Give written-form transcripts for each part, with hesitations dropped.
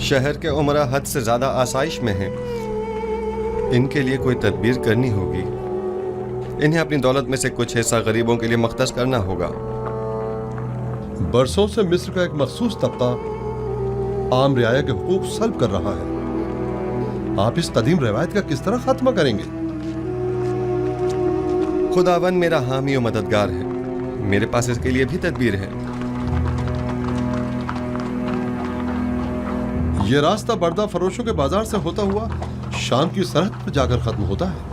शहर के उमरा हद से ज्यादा आसाइश में हैं। इनके लिए कोई तदबीर करनी होगी। इन्हें अपनी दौलत में से कुछ हिस्सा गरीबों के लिए मख्तस करना होगा। बरसों से मिस्र का एक मखसूस तबका आम रियाया के हुकूक सल्ब कर रहा है। आप इस कदीम रवायत का किस तरह खात्मा करेंगे? खुदावन मेरा हामी और मददगार है। मेरे पास इसके लिए भी तदबीर है। ये रास्ता बर्दा फरोशों के बाजार से होता हुआ शाम की सरहद पर जाकर खत्म होता है।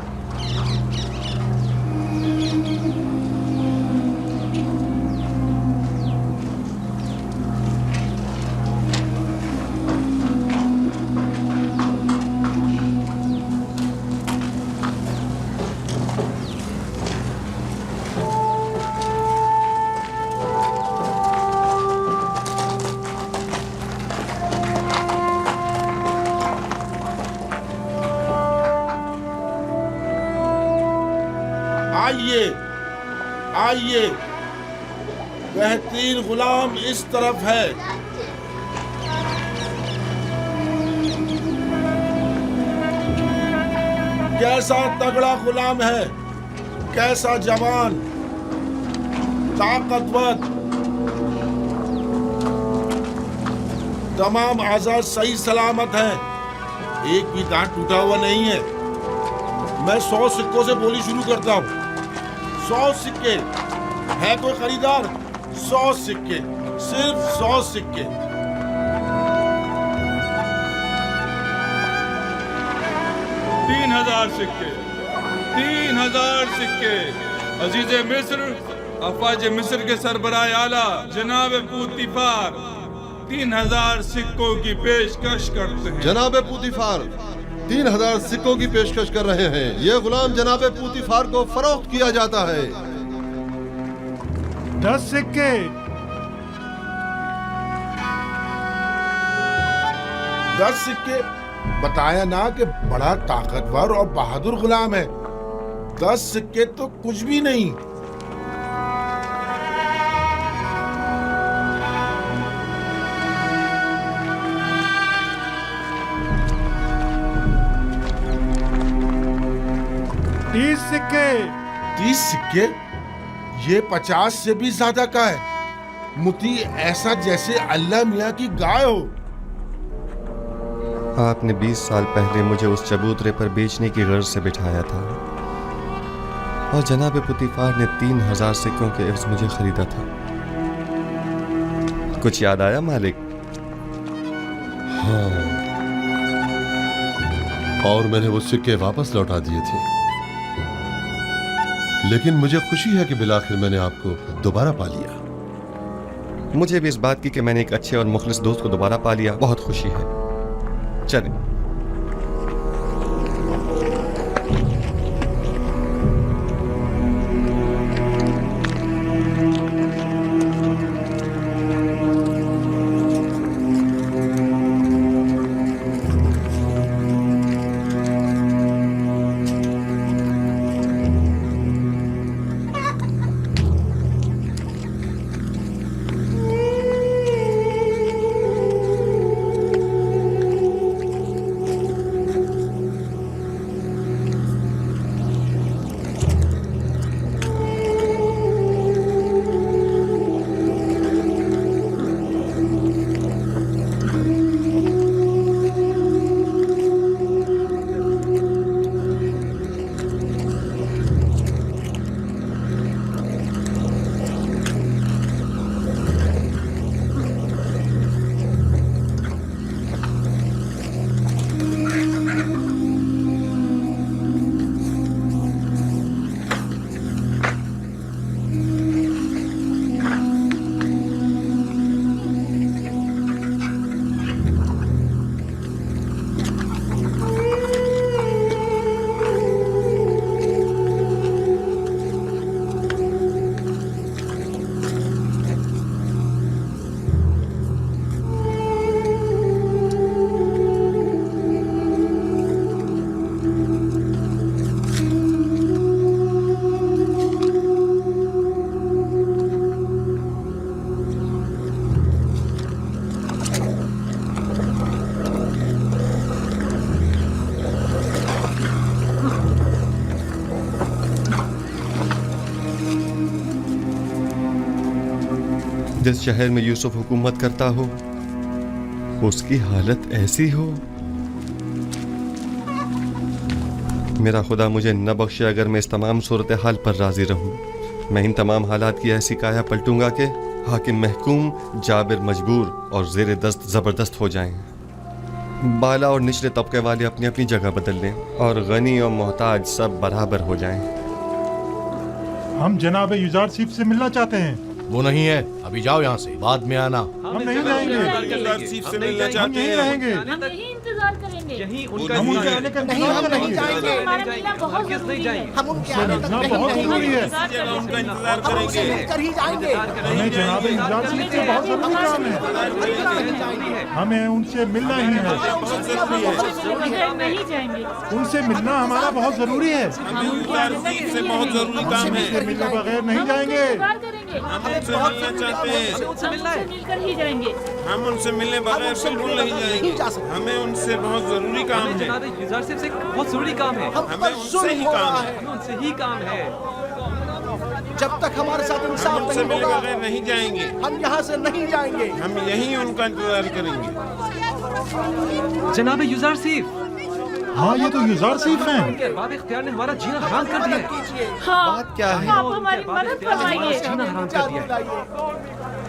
आइए आइए, बेहतरीन गुलाम इस तरफ है। कैसा तगड़ा गुलाम है, कैसा जवान, ताकतवर, तमाम आज़ाद सही सलामत हैं, एक भी दांत टूटा हुआ नहीं है। मैं 100 सिक्कों से बोली शुरू करता हूँ। 100 सिक्के है कोई खरीदार? 100 सिक्के, सिर्फ 100 सिक्के। तीन 3000 सिक्के, 3000 सिक्के। अजीज़े मिस्र, अफवाज मिस्र के सरबराह आला जनाब पूतीफार 3000 सिक्कों की पेशकश करते हैं। जनाब पूतीफार 3000 सिक्कों की पेशकश कर रहे हैं। ये गुलाम जनाब पूतीफार को फरोख्त किया जाता है। 10 सिक्के, 10 सिक्के। बताया ना कि बड़ा ताकतवर और बहादुर गुलाम है। 10 सिक्के तो कुछ भी नहीं। तीस सिक्के, 30 सिक्के? ये 50 से भी ज्यादा का है। मुती ऐसा जैसे अल्लाह मियाँ की गाय हो। आपने 20 साल पहले मुझे उस चबूतरे पर बेचने की गर्ज से बिठाया था और जनाब पुतीफार ने 3000 सिक्कों के एवज मुझे खरीदा था। कुछ याद आया मालिक? हाँ, और मैंने वो सिक्के वापस लौटा दिए थे। लेकिन मुझे खुशी है कि बिलाखिर मैंने आपको दोबारा पा लिया। मुझे भी इस बात की कि मैंने एक अच्छे और मुखलिस दोस्त को दोबारा पा लिया बहुत खुशी है। चलें। जिस शहर में यूसुफ हुकूमत करता हो उसकी हालत ऐसी हो। मेरा खुदा मुझे न बख्शे अगर मैं इस तमाम सूरत हाल पर राजी रहूं। मैं इन तमाम हालात की ऐसी काया पलटूंगा कि हाकिम महकूम, जाबिर मजबूर और ज़ेर दस्त ज़बरदस्त हो जाएं। बाला और निचले तबके वाले अपनी अपनी जगह बदल लें और गनी और मोहताज सब बराबर हो जाएं। हम जनाब युजारसीफ से मिलना चाहते हैं। वो नहीं है, अभी जाओ यहाँ से, बाद में आना। हम नहीं जाएंगे, से मिलना हम चाहते यहीं हैं। रहेंगे, हम यही इंतजार करेंगे। यही हम उनके आने का इंतजार करेंगे। हमारा मिलना बहुत जरूरी है। हम उनके आने तक मिलना नहीं बहुत जरूरी है। उनका इंतजार हम उनसे करेंगे। मिलकर ही जाएंगे। हमें जनाब युजारसीफ से बहुत जरूरी काम है। हमें उनसे मिलना ही है। बगैर नहीं जाएंगे। उनसे मिलना हमारा बहुत जरूरी है। हम उनके आने तक से बहुत जरूरी काम है। उनसे मिलने बगैर नहीं जाएंगे। इंतजार करेंगे। हम उनसे मिलना चाहते हैं। हम उनसे मिलकर ही जाएंगे। हम उनसे मिलने बगैर बिल्कुल नहीं जाएंगे। हमें उनसे बहुत जरूरी काम है। जनाब युजारसीफ से बहुत जरूरी काम है। हमें उनसे ही काम है। हमें उनसे ही काम है। जब तक हमारे साथ हम इंसाफ उनसे नहीं मिले होगा बगैर नहीं जाएंगे। हम यहाँ से नहीं जाएंगे। हम यहीं उनका इंतजार करेंगे। जनाब युजारसीफ, हाँ, ये तो युजारसीफ हैं। उनके अरबाब इख्तियार ने हमारा जीना हराम कर दिया है। हाँ, बात क्या है? आप हमारी मदद फरमाइए। जीना हराम कर दिया है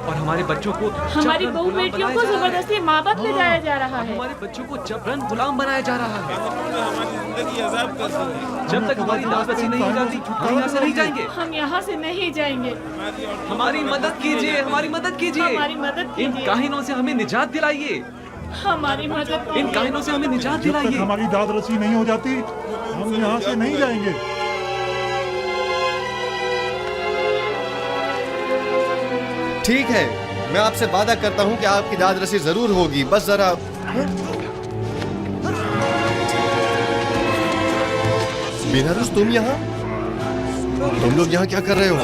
और हमारे बच्चों को हमारी जबरन बहू गुलाम बेटियों बनाया को जा रहा है। जबरदस्ती माबद ले जाया जा रहा है। हमारे बच्चों को जबरन गुलाम बनाया जा रहा है। हमारी जिंदगी अजाब कर दी है। जब तक हमारी दावत नहीं हो जाती हम यहाँ से नहीं जाएंगे। हम यहाँ से नहीं जाएंगे। हमारी मदद कीजिए, हमारी मदद कीजिए। हमारी मदद इन कीजिए। काहिनों से हमें निजात दिलाइए। हमारी मदद इन कीजिए। काहिनों से हमें निजात जब तक दिलाइए। हमारी दाद रसी नहीं हो जाती हम यहाँ से नहीं जाएंगे। ठीक है, मैं आपसे वादा करता हूं कि आपकी दाद रसी जरूर होगी। बस जरा बेलारुस, तुम यहाँ लोग यहाँ क्या कर रहे हो?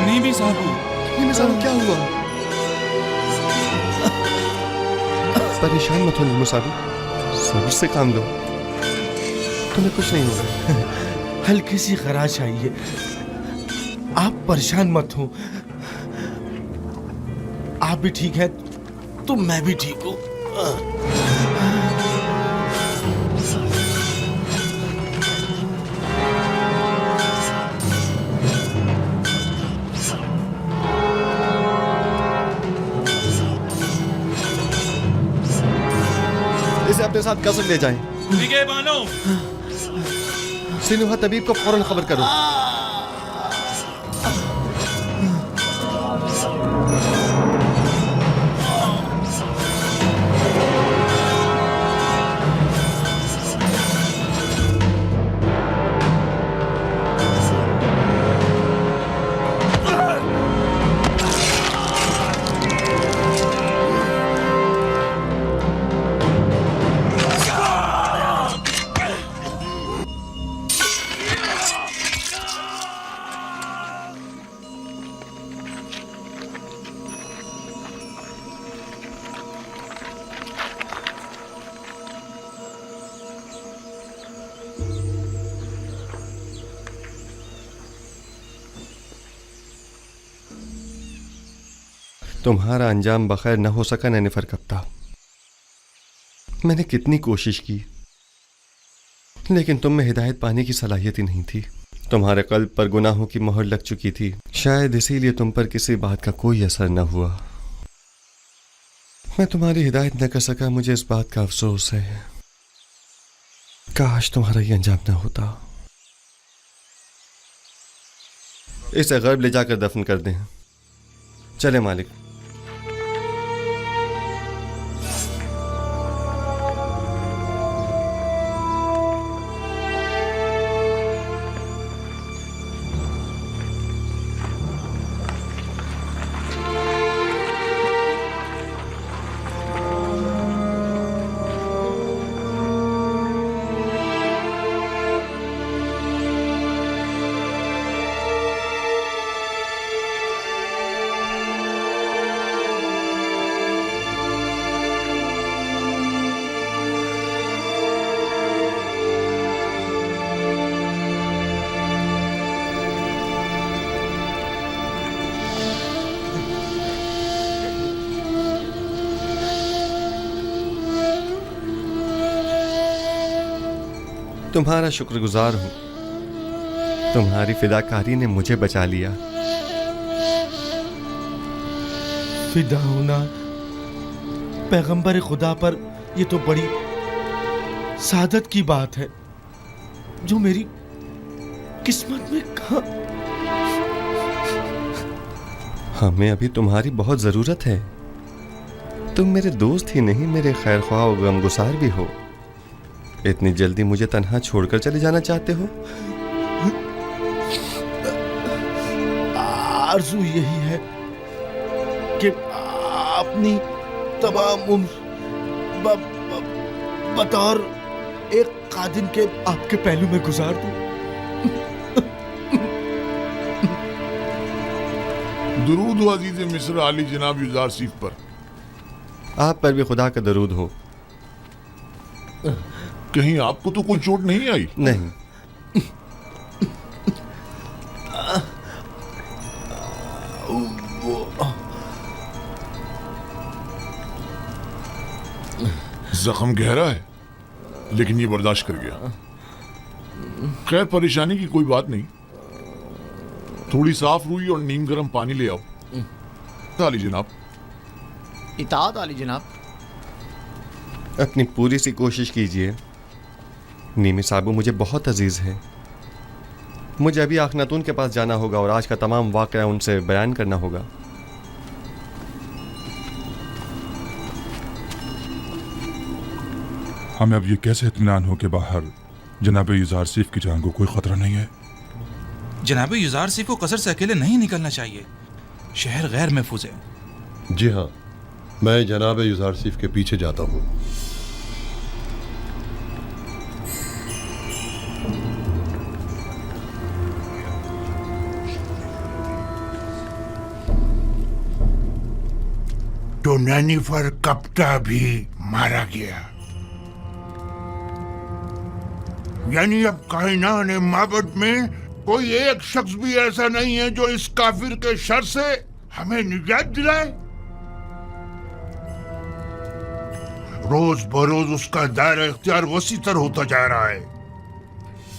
नीमी साहब, क्या हुआ? परेशान मत हो नीमी साहब, सब्र से काम लो, तुम्हें कुछ नहीं होगा। हल्की सी खराश आई है, आप परेशान मत हो। आप भी ठीक हैं तो मैं भी ठीक हूँ। इसे अपने साथ कसर ले जाएं। निगे बानो, सिनुहा तबीब को फौरन खबर करो। तुम्हारा अंजाम बखैर न हो सका नैनिफर कप्ता। मैंने कितनी कोशिश की लेकिन तुम में हिदायत पाने की सलाहियत ही नहीं थी। तुम्हारे कल्ब पर गुनाहों की मोहर लग चुकी थी, शायद इसीलिए तुम पर किसी बात का कोई असर न हुआ। मैं तुम्हारी हिदायत न कर सका, मुझे इस बात का अफसोस है। काश तुम्हारा ये अंजाम न होता। इसे गर्ब ले जाकर दफन कर दें। चले मालिक। तुम्हारा शुक्रगुजार हूँ, तुम्हारी फिदाकारी ने मुझे बचा लिया। फिदा होना पैगंबर खुदा पर, ये तो बड़ी सादत की बात है जो मेरी किस्मत में कहाँ। हमें अभी तुम्हारी बहुत जरूरत है। तुम मेरे दोस्त ही नहीं, मेरे खैर ख्वाह और गमगुसार भी हो। इतनी जल्दी मुझे तन्हा छोड़कर चले जाना चाहते हो? आरज़ू यही है कि अपनी तमाम उम्र बतौर एक खादिम के आपके पहलू में गुजार दूं। दुरूद हो अजीज मिस्र आली जनाब युजार सीफ पर। आप पर भी खुदा का दरूद हो। कहीं आपको तो कोई चोट नहीं आई? नहीं। जख्म गहरा है लेकिन ये बर्दाश्त कर गया। खैर परेशानी की कोई बात नहीं, थोड़ी साफ रुई और नीम गर्म पानी ले आओ। आली जनाब। इताअत आली जनाब। अपनी पूरी सी कोशिश कीजिए। नीमी साबू मुझे बहुत अजीज है। मुझे अभी आखनातून के पास जाना होगा और आज का तमाम वाक़या उनसे बयान करना होगा। हमें अब ये कैसे इत्मीनान हो कि बाहर जनाब युजार सीफ की जान को कोई खतरा नहीं है? जनाब युजार सीफ को कसर से अकेले नहीं निकलना चाहिए, शहर गैर महफूज है। जी हाँ, मैं जनाब युजार सीफ के पीछे जाता हूँ। तो नैनीफर कप्ता भी मारा गया, यानी अब कायनात माबद में कोई एक शख्स भी ऐसा नहीं है जो इस काफिर के शर से हमें निजात दिलाए। रोज बरोज उसका दायरा इख्तियार वसी तर होता जा रहा है।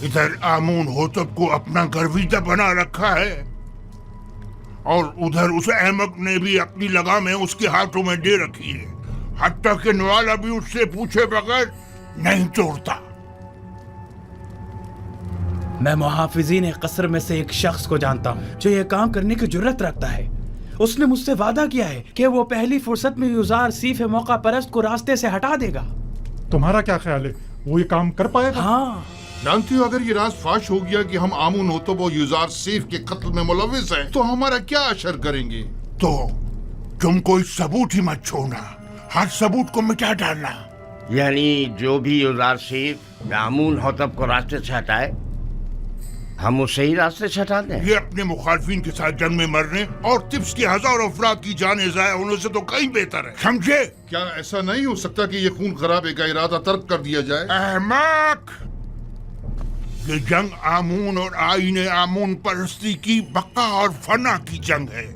इधर आमून होतब को अपना गर्विदा बना रखा है और उधर उस अहमक ने भी अपनी लगामें उसके हाथों में दे रखी है। हत्ता के नवाला भी उससे पूछे बगैर नहीं तोड़ता। मैं मुहाफिजीन कसर में से एक शख्स को जानता हूँ जो ये काम करने की जुर्रत रखता है। उसने मुझसे वादा किया है कि वो पहली फुर्सत में युजार सीफ मौका परस्त को रास्ते से हटा देगा। तुम्हारा क्या ख्याल है, वो ये काम कर पाएगा? हाँ। जानती हो, अगर ये राज फाश हो गया कि हम आमून होतब और युजार सीफ के कत्ल में मुलविस हैं, तो हमारा क्या असर करेंगे? तो तुम कोई सबूत ही मत छोड़ना, हर सबूत को मिटा डालना। यानी जो भी युजार सीफ आमून होतब को रास्ते से हटाए, हम उसे ही रास्ते से हटा दें। ये अपने मुखालफिन के साथ जंग में मरने और तिब्स के हजारों अफराद की जानें ज़ाया होने से तो कहीं बेहतर है, समझे? क्या ऐसा नहीं हो सकता कि ये खून खराबे का इरादा तर्क कर दिया जाए? अहमक, ये जंग आमून और आईने आमून परस्ती की बका और फना की जंग है।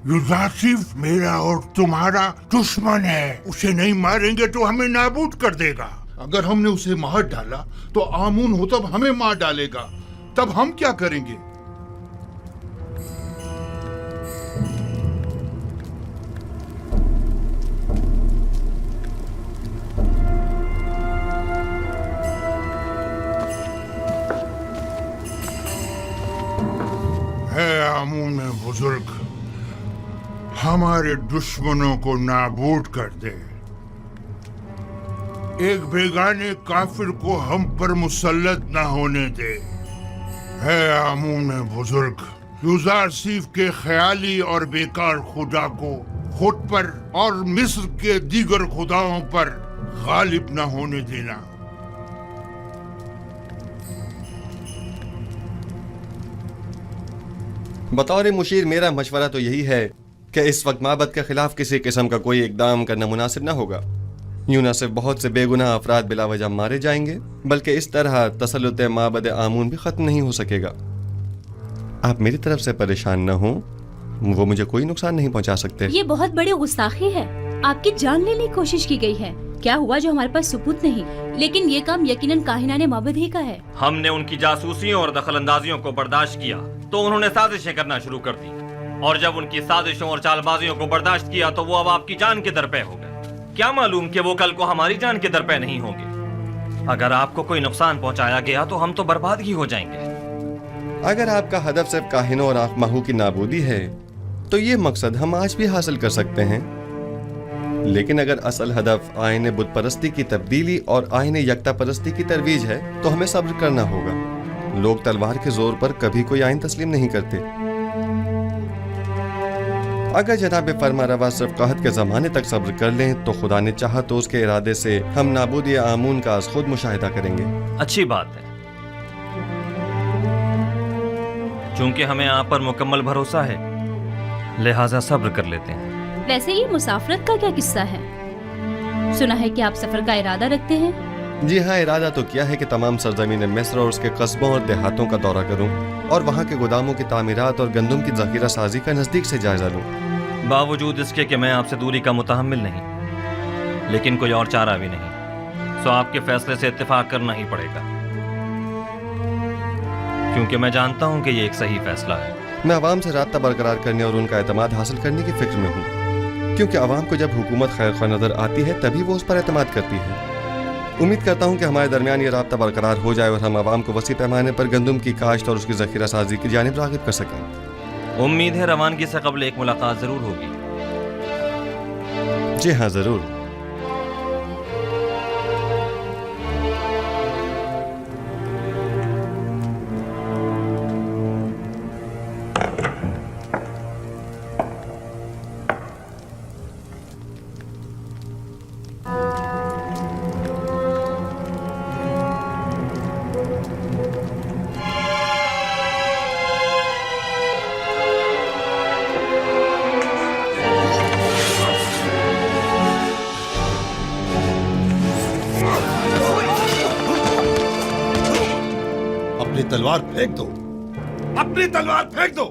युजार सीफ मेरा और तुम्हारा दुश्मन है। उसे नहीं मारेंगे तो हमें नाबूद कर देगा। अगर हमने उसे मार डाला तो आमून होतब हमें मार डालेगा, तब हम क्या करेंगे? है आमून में बुजुर्ग, हमारे दुश्मनों को नाबूद कर दे। एक बेगाने काफिर को हम पर मुसल्लत न होने दे। है आमून में बुजुर्ग, युजार सीफ के ख्याली और बेकार खुदा को खुद पर और मिस्र के दीगर खुदाओं पर गालिब न होने देना। बतौर मुशीर मेरा मशवरा तो यही है कि इस वक्त माबद के खिलाफ किसी किस्म का कोई इकदाम करना मुनासिब ना होगा। यूं न सिर्फ बहुत से बेगुनाह अफराद बिला वजह मारे जाएंगे, बल्कि इस तरह तसल्लुत माबद आमून भी ख़त्म नहीं हो सकेगा। आप मेरी तरफ से परेशान न हो, वो मुझे कोई नुकसान नहीं पहुंचा सकते। ये बहुत बड़ी गुस्ताखी है। आपकी जान लेने की कोशिश की गई है। क्या हुआ जो हमारे पास सबूत नहीं, लेकिन ये काम यकीनन काहिनाने माबद ही का है। हमने उनकी जासूसियों और दखलंदाजियों को बर्दाश्त किया तो उन्होंने साजिशें करना शुरू कर दी, और जब उनकी साजिशों और चालबाजियों को बर्दाश्त किया तो वो अब आपकी जान के दरपे हो गए। क्या मालूम कि वो कल को हमारी जान के दरपे नहीं होंगे। अगर आपको कोई नुकसान पहुंचाया गया तो हम तो बर्बाद ही हो जाएंगे। अगर आपका हदफ सिर्फ काहिनों और आखमाहू की नाबूदी है तो ये मकसद हम आज भी हासिल कर सकते हैं, लेकिन अगर असल हदफ आईने बुत परस्ती की तब्दीली और आईने यकता परस्ती की तरवीज है तो हमें सब्र करना होगा। लोग तलवार के जोर पर कभी कोई आइन तस्लीम नहीं करते। अगर जनाब फरमारवा सिर्फ कहत के ज़माने तक सब्र कर लें तो खुदा ने चाहा तो उसके इरादे से हम नाबूदी आमून का आज खुद मुशाहिदा करेंगे। अच्छी बात है, चूंकि हमें आप पर मुकम्मल भरोसा है लिहाजा सब्र कर लेते हैं। वैसे ये मुसाफरत का क्या किस्सा है? सुना है कि आप सफर का इरादा रखते हैं। जी हाँ, इरादा तो किया है कि तमाम सरजमीन मिस्र और उसके कस्बों और देहातों का दौरा करूं और वहाँ के गोदामों की तामीरात और गंदम की ज़ख़ीरा साजी का नज़दीक से जायजा लूं। बावजूद इसके कि मैं आपसे दूरी का मुतहम्मिल नहीं, लेकिन कोई और चारा भी नहीं, सो आपके फैसले से इत्तेफाक करना ही पड़ेगा, क्योंकि मैं जानता हूँ कि ये एक सही फैसला है। मैं आवाम से राब्ता बरकरार करने और उनका एतमाद हासिल करने की फिक्र में हूँ, क्योंकि आवाम को जब हुकूमत खैर ख्वाह नज़र आती है तभी वो उस पर एतमाद करती है। उम्मीद करता हूँ कि हमारे दरमियान ये राब्ता बरकरार हो जाए और हम आवाम को वसी पैमाने पर गंदम की काश्त और उसकी ज़ख़ीरा साजी की जानिब राग़िब कर सकें। उम्मीद है रवानगी से कबल एक मुलाकात ज़रूर होगी। जी हाँ, ज़रूर। तलवार फेंक दो, अपनी तलवार फेंक दो।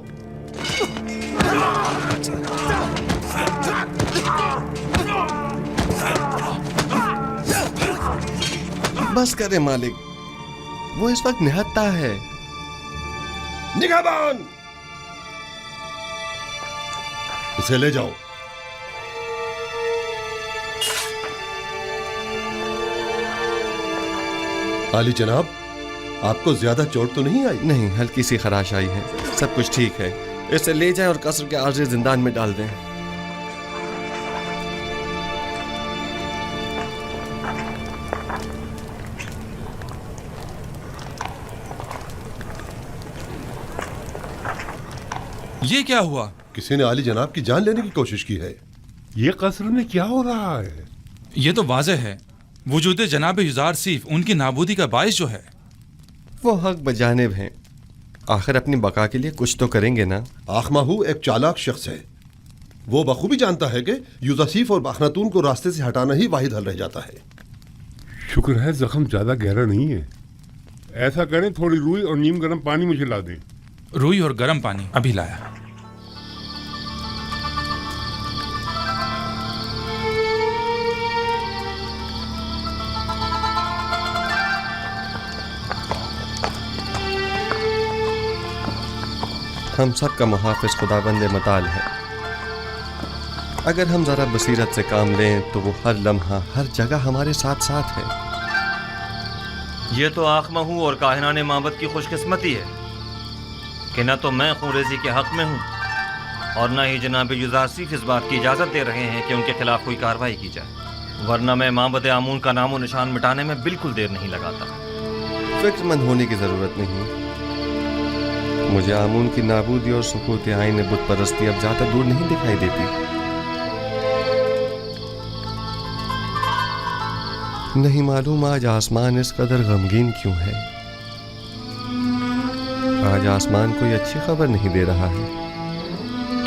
बस करे मालिक, वो इस वक्त निहत्ता है। निगाहबान, इसे ले जाओ। आली जनाब, आपको ज्यादा चोट तो नहीं आई? नहीं, हल्की सी खराश आई है, सब कुछ ठीक है। इसे ले जाएं और कसर के आर्ज़ी जिंदान में डाल दें। ये क्या हुआ? किसी ने आली जनाब की जान लेने की कोशिश की है। ये कसर में क्या हो रहा है? ये तो वाज़ेह है, वजूद जनाब युज़ार सीफ उनकी नाबूदी का बाइस जो है। वो हक बजानिब हैं, आखिर अपनी बका के लिए कुछ तो करेंगे ना। आखमाहू एक चालाक शख्स है, वो बखूबी जानता है कि यूसुफ और बखनातून को रास्ते से हटाना ही वाहिद हल रह जाता है। शुक्र है जख्म ज्यादा गहरा नहीं है। ऐसा करें, थोड़ी रूई और नीम गर्म पानी मुझे ला दें। रूई और गर्म पानी अभी लाया। हम सब का मुहाफिज खुदाबंद मताल है। अगर हम जरा बसीरत से काम लें तो वो हर लम्हा हर जगह हमारे साथ साथ है। ये तो आखमाहू और काहिनाने माबद की खुशकिस्मती है कि न तो मैं खूरेजी के हक में हूँ और न ही जनाब युज़ार सीफ इस बात की इजाज़त दे रहे हैं कि उनके खिलाफ कोई कार्रवाई की जाए, वरना मैं माबद आमून का नामो निशान मिटाने में बिल्कुल देर नहीं लगाता। फिक्रमंद होने की ज़रूरत नहीं। मुझे आमून की नाबूदी और सुकूत आईन बुत परस्ती अब ज्यादा दूर नहीं दिखाई देती। नहीं मालूम आज आसमान इस कदर गमगीन क्यों है। आज आसमान कोई अच्छी खबर नहीं दे रहा है।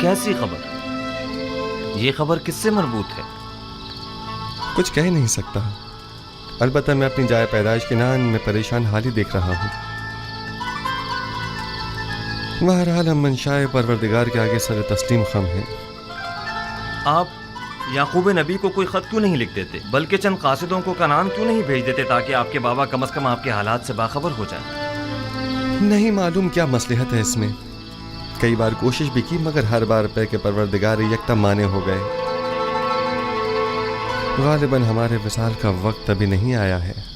कैसी खबर? ये खबर किससे मरबूत है? कुछ कह नहीं सकता, अलबत्ता मैं अपनी जाए पैदाइश के नान में परेशान हाल ही देख रहा हूँ। बहरहाल हम मंशाए परवरदिगार के आगे सर तस्लीम खम हैं। आप याकूब नबी को कोई ख़त क्यों नहीं लिख देते, बल्कि चंद कासिदों को कनान क्यों नहीं भेज देते ताकि आपके बाबा कम से कम आपके हालात से बाखबर हो जाए? नहीं मालूम क्या मसलहत है इसमें। कई बार कोशिश भी की मगर हर बार पे के परवरदिगार यकता माने हो गए। गालिबन हमारे विसाल का वक्त अभी नहीं आया है।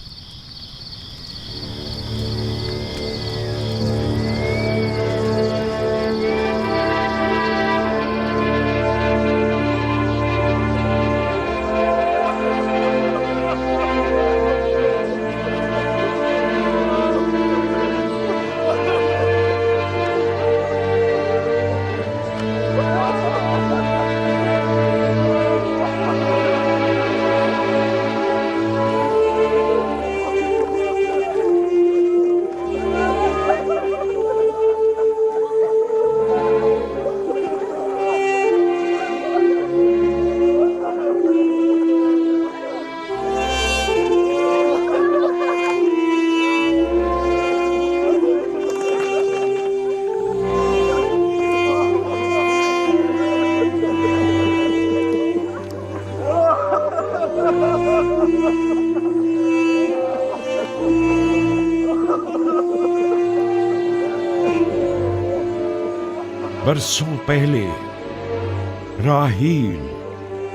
बरसों पहले राहील,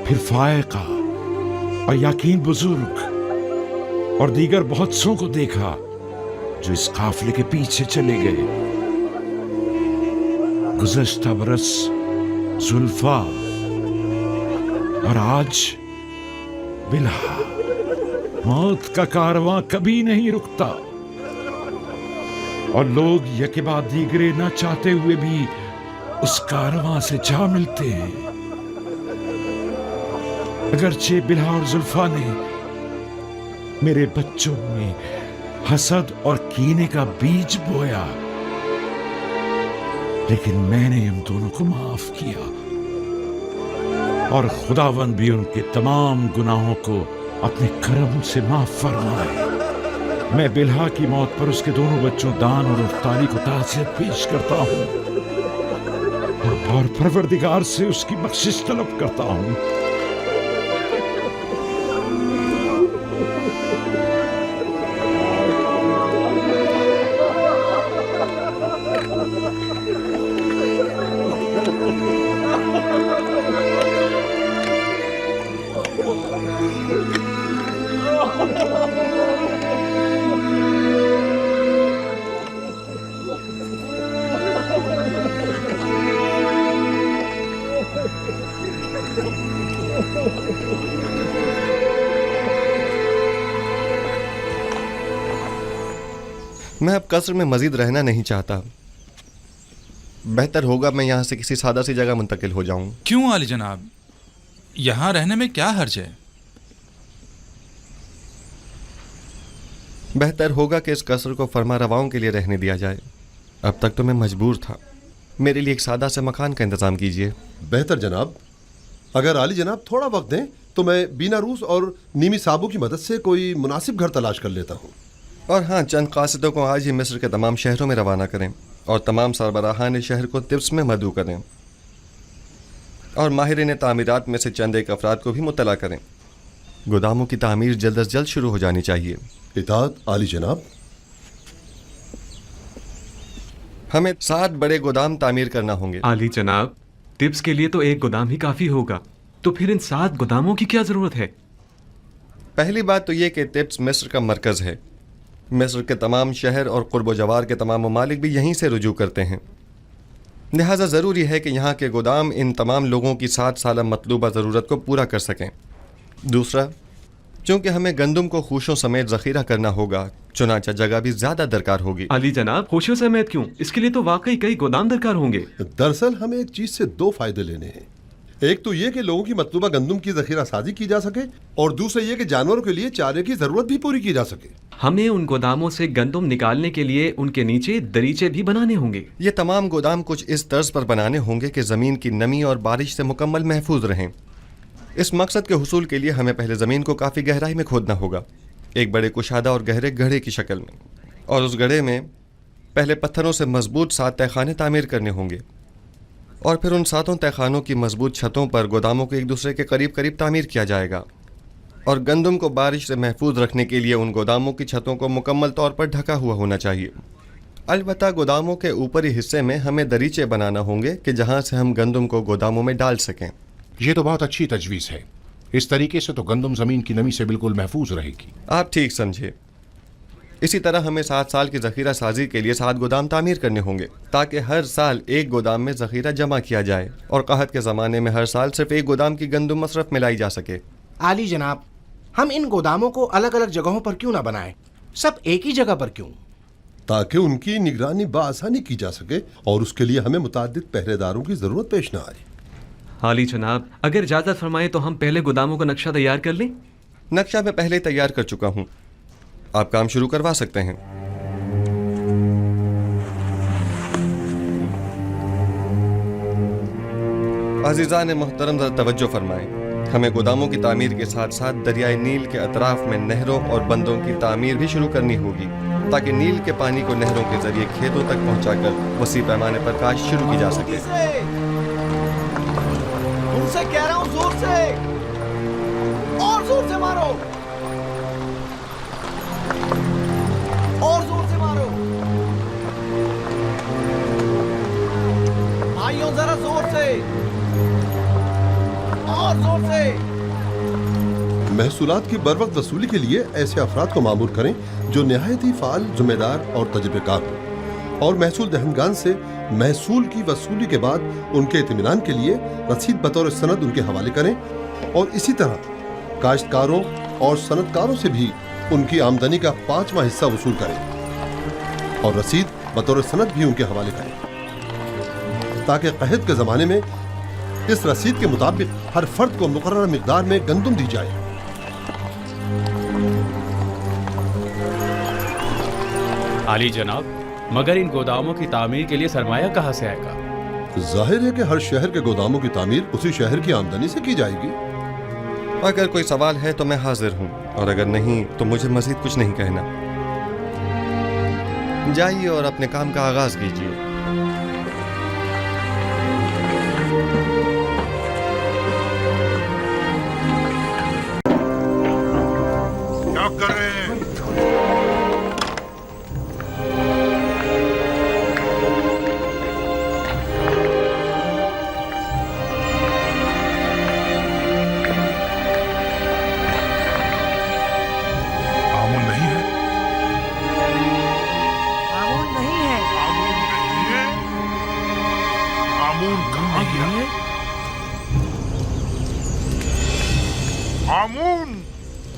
फिर फायका और याकीन बुजुर्ग और दीगर बहुत सौ को देखा जो इस काफिले के पीछे चले गए। गुज़श्ता बरस जुल्फा और आज बिल्हा। मौत का कारवां कभी नहीं रुकता और लोग यके बाद दीगरे न चाहते हुए भी उस कारवां से जा मिलते हैं। अगरचे बिल्हा और जुल्फा ने मेरे बच्चों में हसद और कीने का बीज बोया, लेकिन मैंने उन दोनों को माफ किया और खुदावंद भी उनके तमाम गुनाहों को अपने करम से माफ फरमाए। मैं बिल्हा की मौत पर उसके दोनों बच्चों दान और अफ्तारी को ताज़ियत पेश करता हूँ और परवरदिगार से उसकी बख्शिश तलब करता हूँ। मैं अब कस्र में मजीद रहना नहीं चाहता। बेहतर होगा मैं यहाँ से किसी सादा सी जगह मुंतकिल हो जाऊं। क्यों आली जनाब, यहाँ रहने में क्या हर्ज है? बेहतर होगा कि इस कस्र को फरमा रवाओं के लिए रहने दिया जाए। अब तक तो मैं मजबूर था। मेरे लिए एक सादा से मकान का इंतजाम कीजिए। बेहतर जनाब, अगर आली जनाब थोड़ा वक्त दें तो मैं बीना रूस और नीमी साबू की मदद से कोई मुनासिब घर तलाश कर लेता हूँ। और हाँ, चंद कासिदों को आज ही मिस्र के तमाम शहरों में रवाना करें और तमाम सरबराहान शहर को तिब्स में मदऊ करें और माहिरीन तामीरात में से चंद एक अफराद को भी मुत्तला करें। गोदामों की तामीर जल्द अज जल्द शुरू हो जानी चाहिए। इताअत आली जनाब। हमें 7 बड़े गोदाम तामीर करना होंगे। आली जनाब, तिब्स के लिए तो एक गोदाम ही काफ़ी होगा, तो फिर इन 7 गोदामों की क्या ज़रूरत है? पहली बात तो ये कि तिब्स मिस्र का मरकज़ है। मिस्र के तमाम शहर और कुर्ब जवार के तमाम ममालिक भी यहीं से रुजू करते हैं। लिहाजा ज़रूरी है कि यहाँ के गोदाम इन तमाम लोगों की 7 साल मतलूबा ज़रूरत को पूरा कर सकें। दूसरा, चूँकि हमें गंदम को खूशों समेत ज़ख़ीरा करना होगा, चुनाचा जगह भी ज़्यादा दरकार होगी। अली जनाब, खूशों समेत क्यों? इसके लिए तो वाकई कई गोदाम दरकार होंगे। दरअसल हमें एक चीज़ से 2 फ़ायदे लेने हैं। एक तो ये कि लोगों की मतलूबा गंदम की ज़ख़ीरा साजी की जा सके और दूसरा ये कि जानवरों के लिए चारे की ज़रूरत भी पूरी की जा सके। हमें उन गोदामों से गंदम निकालने के लिए उनके नीचे दरीचे भी बनाने होंगे। ये तमाम गोदाम कुछ इस तर्ज पर बनाने होंगे कि ज़मीन की नमी और बारिश से मुकम्मल महफूज रहें। इस मकसद के हुसूल के लिए हमें पहले ज़मीन को काफ़ी गहराई में खोदना होगा, एक बड़े कुशादा और गहरे गड्ढे की शक्ल में, और उस गड्ढे में पहले पत्थरों से मजबूत 7 तहखाने तामीर करने होंगे। और फिर उन 7 तहखानों की मजबूत छतों पर गोदामों को एक दूसरे के करीब करीब तामीर किया जाएगा और गंदम को बारिश से महफूज रखने के लिए उन गोदामों की छतों को मुकम्मल तौर पर ढका हुआ होना चाहिए। अलबत्ता गोदामों के ऊपरी हिस्से में हमें दरीचे बनाना होंगे कि जहां से हम गंदम को गोदामों में डाल सकें। ये तो बहुत अच्छी तजवीज़ है। इस तरीके से तो गंदम ज़मीन की नमी से बिल्कुल महफूज रहेगी। आप ठीक समझे। इसी तरह हमें 7 साल की ज़ख़ीरा साजी के लिए 7 गोदाम तामीर करने होंगे ताकि हर साल एक गोदाम में ज़ख़ीरा जमा किया जाए और कहत के ज़माने में हर साल सिर्फ एक गोदाम की गंदम मसरफ में लाई जा सके। आली जनाब, हम इन गोदामों को अलग अलग जगहों पर क्यों ना बनाएं? सब एक ही जगह पर क्यों? ताकि उनकी निगरानी बआसानी की जा सके और उसके लिए हमें मुताद्दिद पहरेदारों की ज़रूरत पेश ना आए। हाली जनाब, अगर इजाज़त फरमाएं तो हम पहले गोदामों का नक्शा तैयार कर लें। नक्शा मैं पहले तैयार कर चुका हूँ, आप काम शुरू करवा सकते हैं। अज़ीज़ान मोहतरम ज़रा तवज्जो फरमाएं। हमें गोदामों की तामीर के साथ साथ दरियाए नील के अतराफ में नहरों और बंदों की तामीर भी शुरू करनी होगी ताकि नील के पानी को नहरों के जरिए खेतों तक पहुंचाकर वसी पैमाने पर काश्त शुरू की जा सके। तुमसे कह रहा हूं, जोर से और जोर से मारो और जोर से मारो। भाइयों जरा जोर से और जोर से। महसूलात की बरवक्त वसूली के लिए ऐसे अफराद को मामूर करें जो निहायत ही फाल, जिम्मेदार और तजुर्बेकार हो और महसूल दहनगान से महसूल की वसूली के बाद उनके इत्मीनान के लिए रसीद बतौर सनद उनके हवाले करें और इसी तरह काश्तकारों और सनदकारों से भी उनकी आमदनी का 5वां हिस्सा वसूल करें और रसीद बतौर सनद भी उनके हवाले करें ताकि क़हत के ज़माने में इस रसीद के मुताबिक हर फर्द को मुकर्रर मिक़दार में गंदम दी जाए। आली जनाब, मगर इन गोदामों की तामीर के लिए सरमाया कहाँ से आएगा? जाहिर है कि हर शहर के गोदामों की तामीर उसी शहर की आमदनी से की जाएगी। अगर कोई सवाल है तो मैं हाजिर हूँ और अगर नहीं तो मुझे मज़ीद कुछ नहीं कहना। जाइए और अपने काम का आगाज कीजिए। क्या कर रहे हैं? आमून नहीं है। आमून नहीं है। आमून नहीं है। आमून कहाँ गया? आमून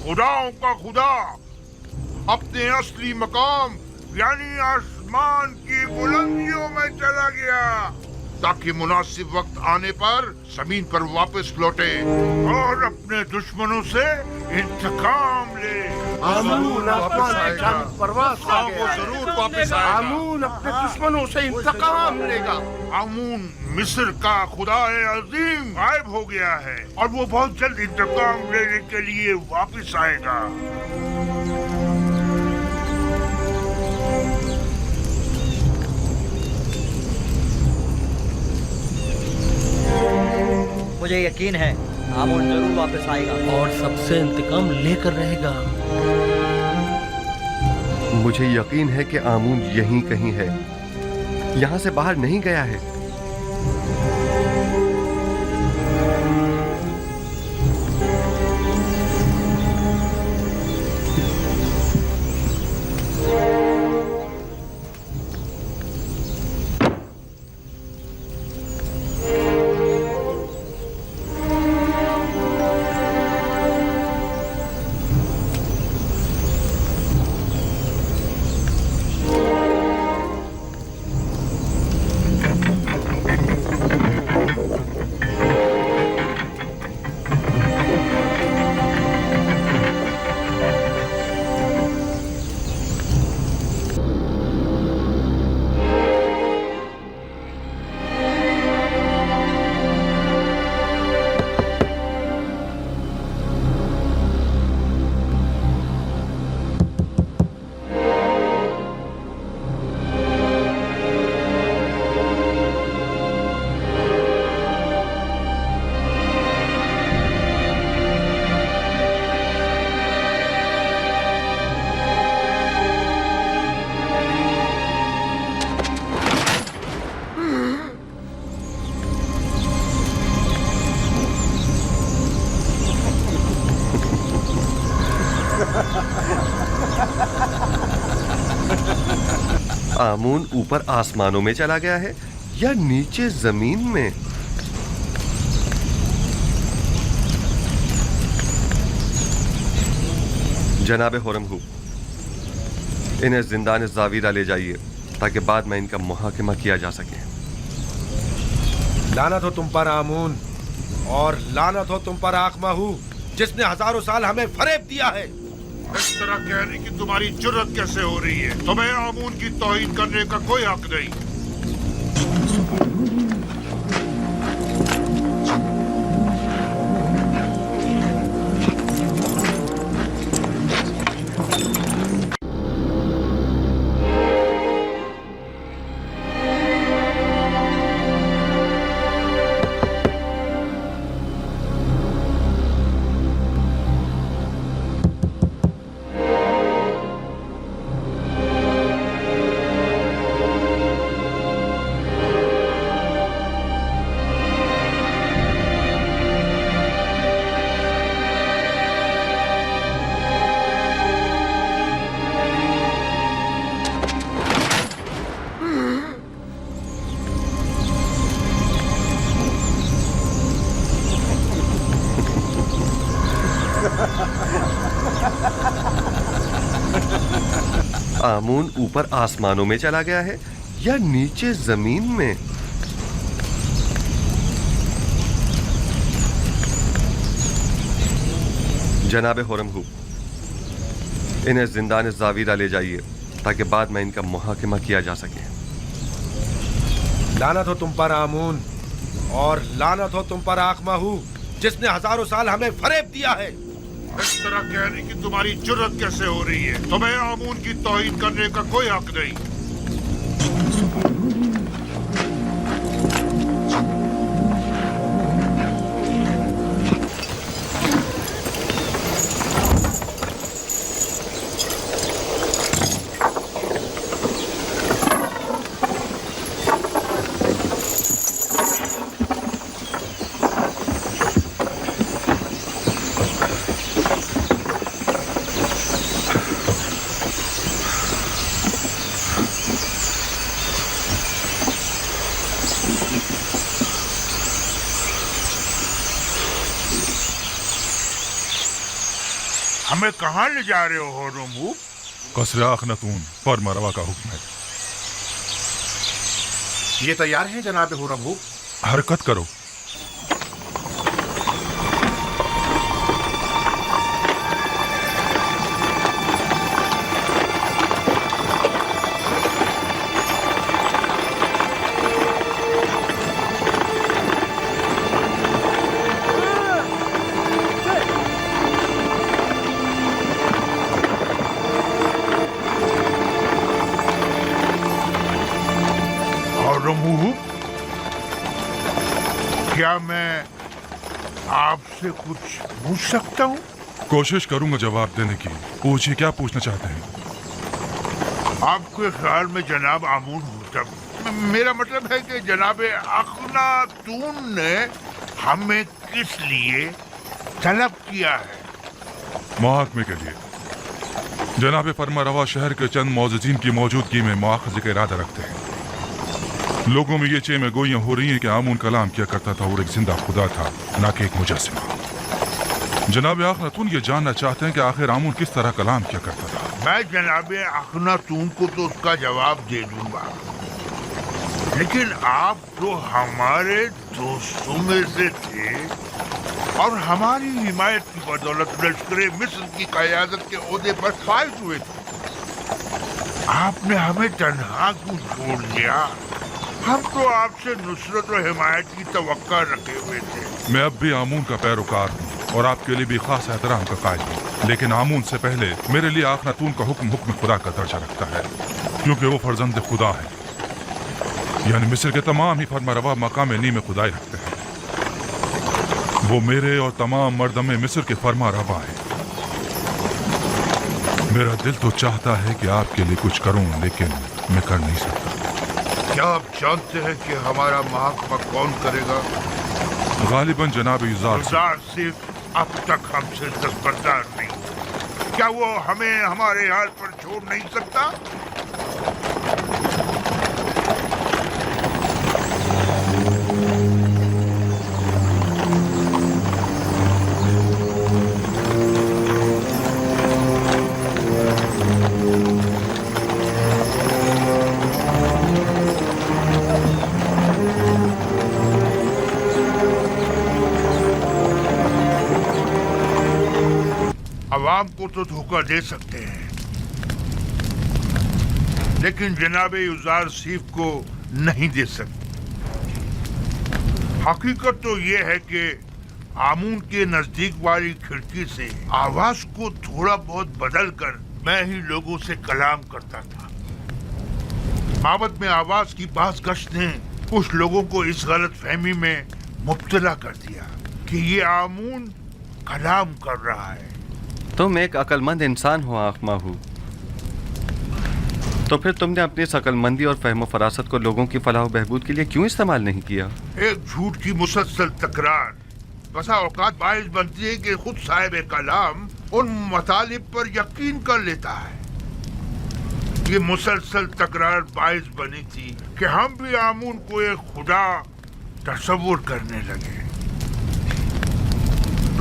खुदाओं का खुदा अपने असली मकाम यानी आसमान की बुलंदियों में चला गया ताकि मुनासिब वक्त आने पर जमीन पर वापस लौटे और अपने दुश्मनों से इंतकाम ले। आमून आसमान की जानब परवाज़ कर वो गया। जरूर वापस आएगा। आमून अपने दुश्मनों से इंतकाम लेगा। आमून मिस्र का खुदाए अजीम गायब हो गया है और वो बहुत जल्द इंतकाम लेने के लिए वापस आएगा। मुझे यकीन है आमून जरूर वापस आएगा और सबसे इंतकाम लेकर रहेगा। मुझे यकीन है कि आमून यहीं कहीं है, यहाँ से बाहर नहीं गया है। आमून ऊपर आसमानों में चला गया है या नीचे जमीन में? जनाब हुरमहू, इन्हें जिंदान जावीरा ले जाइए ताकि बाद में इनका मुहाकिमा किया जा सके। लानत हो तुम पर आमून, और लानत हो तुम पर आखमाहू, जिसने हजारों साल हमें फरेब दिया है। इस तरह कहने की तुम्हारी जुर्रत कैसे हो रही है? तुम्हें आमून की तौहीन करने का कोई हक नहीं। आमून ऊपर आसमानों में चला गया है या नीचे जमीन में? जनाब हुरमहू, इन्हें जिंदान जावीरा ले जाइए ताकि बाद में इनका मुहाकिमा किया जा सके। लानत हो तुम पर आमून, और लानत हो तुम पर आखमाहू, जिसने हजारों साल हमें फरेब दिया है। इस तरह कहने की तुम्हारी जुर्रत कैसे हो रही है? तुम्हें आमून की तौहीन करने का कोई हक नहीं। हमें कहाँ ले जा रहे हो हुरमहू? कसर अखनतून पर मरवा का हुक्म है। ये तैयार है जनाब हुरमहू? हरकत करो। क्या मैं आपसे कुछ पूछ सकता हूँ? कोशिश करूंगा जवाब देने की। पूछिए, क्या पूछना चाहते हैं? आपके ख्याल में जनाब आमून होतब, मेरा मतलब है कि जनाब अखनातून ने हमें किस लिए तलब किया है? मुहाकमे के लिए। जनाब फरमा रवा शहर के चंद मौजूदीन की मौजूदगी में मुआखजे का इरादा रखते हैं। लोगों में ये चेम गोइयां हो रही हैं कि आमून कलाम किया करता था और एक जिंदा खुदा था, ना कि एक मुजस्सिमा। जनाब अखनातून ये जानना चाहते हैं कि आखिर आमून किस तरह कलाम किया करता था। मैं जनाब अखनातून को तो उसका जवाब दे दूंगा, लेकिन आप तो हमारे दोस्तों में से थे और हमारी हिमायत की बदौलत लश्कर मिस्र की क़यादत के ओहदे पर फाइज हुए थे। आपने हमें तन्हा क्यों छोड़ दिया? हम तो आपसे नुसरत और हिमायत की तवक्का रखे हुए थे। मैं अब भी आमून का पैरोकार हूँ और आपके लिए भी खास एहतराम का कायल हूँ, लेकिन आमून से पहले मेरे लिए अखनातून का हुक्म खुदा का दर्जा रखता है, क्योंकि वो फर्जंद खुदा है। यानी मिस्र के तमाम ही फरमारवा मकाम नी में खुदाई रखते हैं। वो मेरे और तमाम मर्दमे मिस्र के फरमारवा है। मेरा दिल तो चाहता है कि आपके लिए कुछ करूं, लेकिन मैं कर नहीं सकता। क्या आप जानते हैं कि हमारा मुहाकमा कौन करेगा? गालिबन जनाब युज़ार सिर्फ अब तक हमसे दस्तबरदार नहीं। क्या वो हमें हमारे हाल पर छोड़ नहीं सकता? अवाम को तो धोखा दे सकते हैं, लेकिन जनाब युजार सीफ को नहीं दे सकते। हकीकत तो ये है कि आमून के नजदीक वाली खिड़की से आवाज को थोड़ा बहुत बदल कर मैं ही लोगों से कलाम करता था। मावत में आवाज की बाज गश्त ने कुछ लोगों को इस गलत फहमी में मुब्तला कर दिया कि ये आमून कलाम कर रहा है। तुम एक अक्लमंद इंसान हो आखमा हूँ, तो फिर तुमने अपनी इस अक्लमंदी और फहम फरासत को लोगों की फलाह बहबूद के लिए क्यों इस्तेमाल नहीं किया? एक झूठ की मुसलसल तकरार बसा औकात बाइस बनती है कि खुद साहिब कलाम उन मतालिब पर यकीन कर लेता है। ये मुसलसल तकरार बाइस बनी थी कि हम भी आमून को एक खुदा तस्वुर करने लगे।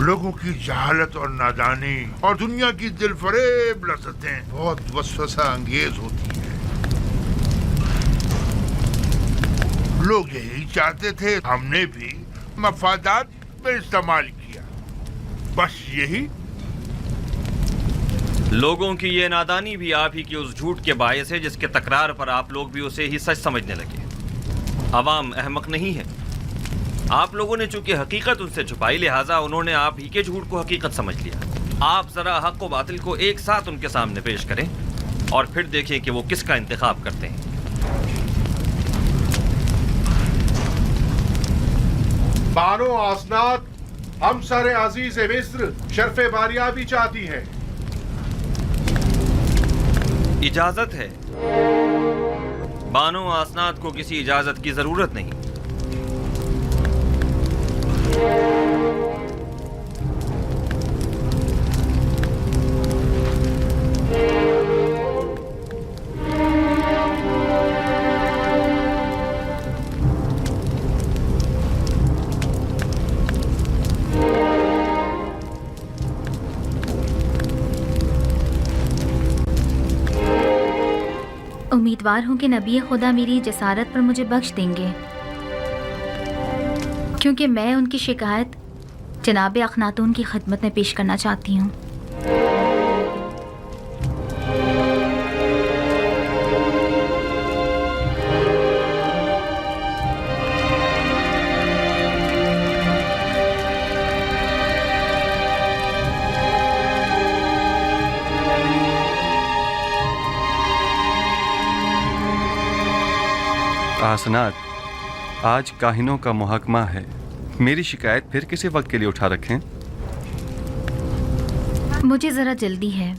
लोगों की जहालत और नादानी और दुनिया की दिलफरेब लज़्ज़तें बहुत वसवसा अंगेज होती है। लोग यही चाहते थे, हमने भी मफादात में इस्तेमाल किया, बस यही। लोगों की ये नादानी भी आप ही की उस झूठ के बायस है जिसके तकरार पर आप लोग भी उसे ही सच समझने लगे। अवाम अहमक नहीं है। आप लोगों ने चूंकि हकीकत उनसे छुपाई, लिहाजा उन्होंने आप ही के झूठ को हकीकत समझ लिया। आप जरा हक व बातिल को एक साथ उनके सामने पेश करें और फिर देखें कि वो किसका इंतखाब करते हैं। बानो आसनात, हम सर अजीज मिस्र शर्फ बारिया भी चाहती है। इजाजत है। बानो आसनात को किसी इजाजत की जरूरत नहीं। उम्मीदवार हूँ कि नबी खुदा मेरी जसारत पर मुझे बख्श देंगे, क्योंकि मैं उनकी शिकायत जनाब अखनातून की खिदमत में पेश करना चाहती हूँ। आसनात, आज काहिनों का मुहकमा है। मेरी शिकायत फिर किसी वक्त के लिए उठा रखें। मुझे ज़रा जल्दी है,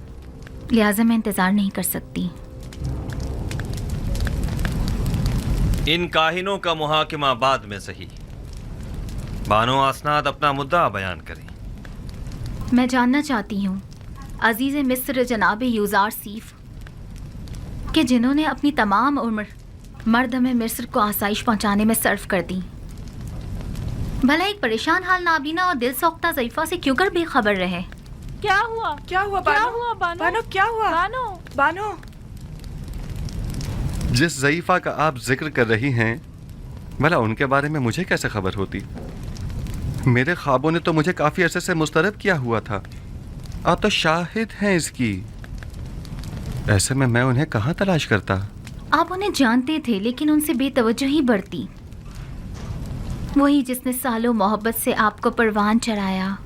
लिहाजा मैं इंतज़ार नहीं कर सकती। इन काहिनों का मुहाकिमा बाद में सही। बानो आसनाद अपना मुद्दा बयान करें। मैं जानना चाहती हूँ अजीज़ मिस्र जनाब यूजार सीफ कि जिन्होंने अपनी तमाम उम्र मर्दम मिस्र को आसाइश पहुँचाने में सर्फ कर दी, भला एक परेशान हाल नाबीना और दिल सौख्ता ज़ईफ़ा से क्यों कर बेखबर रहे? क्या हुआ? क्या हुआ क्या बानो? हुआ बानो? बानो क्या हुआ? बानो जिस ज़ईफ़ा का आप जिक्र कर रही हैं, भला उनके बारे में मुझे कैसे खबर होती? मेरे ख्वाबों ने तो मुझे काफ़ी अरसे से मुस्तरब किया हुआ था। आप तो शाहिद हैं इसकी। ऐसे में मैं उन्हें कहाँ तलाश करता? आप उन्हें जानते थे, लेकिन उनसे बेतवज्जोही बरती। वही जिसने सालों मोहब्बत से आपको परवान चढ़ाया,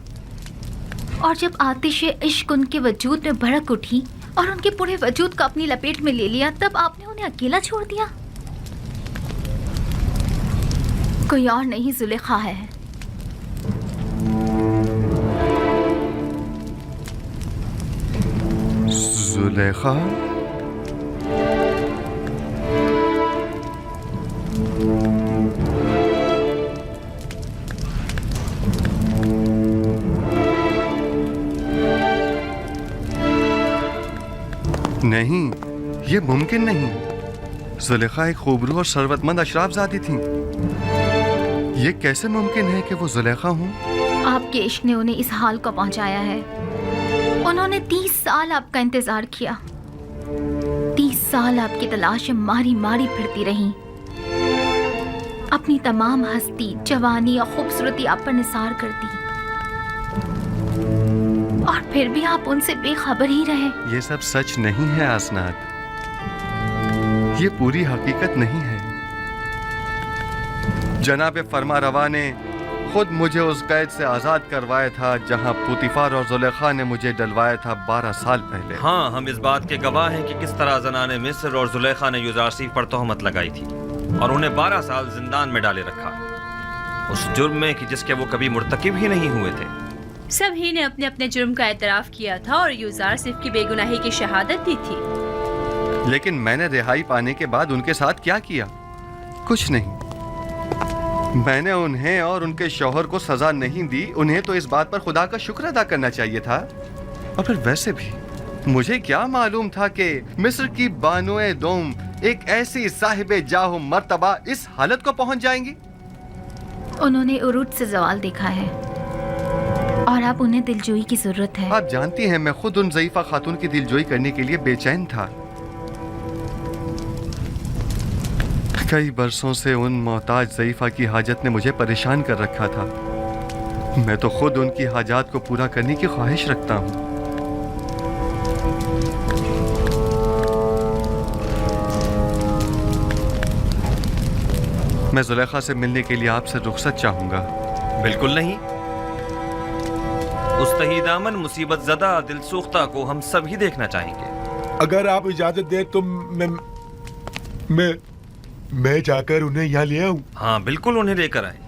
और जब आतिश इश्क उनके वजूद में भड़क उठी और उनके पूरे वजूद को अपनी लपेट में ले लिया, तब आपने उन्हें अकेला छोड़ दिया। कोई और नहीं, जुलेखा है। जुलेखा? नहीं, ये मुमकिन नहीं। जुलेखा एक खूबरू और सरवतमंद अशराफजादी थी। یہ کیسے ممکن ہے کہ وہ زلیخا ہوں؟ آپ کے عشق نے انہیں اس حال کو پہنچایا ہے. انہوں نے 30 سال آپ کا انتظار کیا. 30 سال آپ کی تلاش میں ماری ماری پھرتی رہیں. اپنی تمام ہستی، جوانی اور خوبصورتی آپ پر نثار کر دی، اور پھر بھی آپ ان سے بے خبر ہی رہے. یہ سب سچ نہیں ہے آسنات، یہ پوری حقیقت نہیں ہے. جناب فرما روا نے خود مجھے اس قید سے آزاد کروایا تھا جہاں پوتیفار اور زلیخا نے مجھے ڈلوایا تھا 12 سال پہلے. ہاں، ہم اس بات کے گواہ ہیں کہ کس طرح زنان مصر اور زلیخا نے یوزارسیف پر تہمت لگائی تھی اور انہیں 12 سال زندان میں ڈالے رکھا، اس جرم میں کہ جس کے وہ کبھی مرتکب ہی نہیں ہوئے تھے. سبھی نے اپنے اپنے جرم کا اعتراف کیا تھا اور یوزارسیف کی بے گناہی کی شہادت دی تھی. لیکن میں نے رہائی پانے کے بعد ان کے ساتھ کیا کیا؟ کچھ نہیں. میں نے انہیں اور ان کے شوہر کو سزا نہیں دی. انہیں تو اس بات پر خدا کا شکر ادا کرنا چاہیے تھا. اور پھر ویسے بھی مجھے کیا معلوم تھا کہ مصر کی بانوئے دوم ایک ایسی صاحب جاہ و مرتبہ اس حالت کو پہنچ جائیں گی. انہوں نے عروج سے زوال دیکھا ہے اور اب انہیں دلجوئی کی ضرورت ہے. آپ جانتی ہیں میں خود ان ضعیفہ خاتون کی دلجوئی کرنے کے لیے بے چین تھا. کئی برسوں سے ان محتاج ضعیفہ کی حاجت نے مجھے پریشان کر رکھا تھا. میں تو خود ان کی حاجات کو پورا کرنے کی خواہش رکھتا ہوں. میں زلیخا سے ملنے کے لیے آپ سے رخصت چاہوں گا. بالکل نہیں. اس تہی دامن مصیبت زدہ دل سوختہ کو ہم سب ہی دیکھنا چاہیں گے. اگر آپ اجازت دیں تو میں جا کر انہیں یہاں لے آؤں. ہاں بالکل، انہیں لے کر آئے.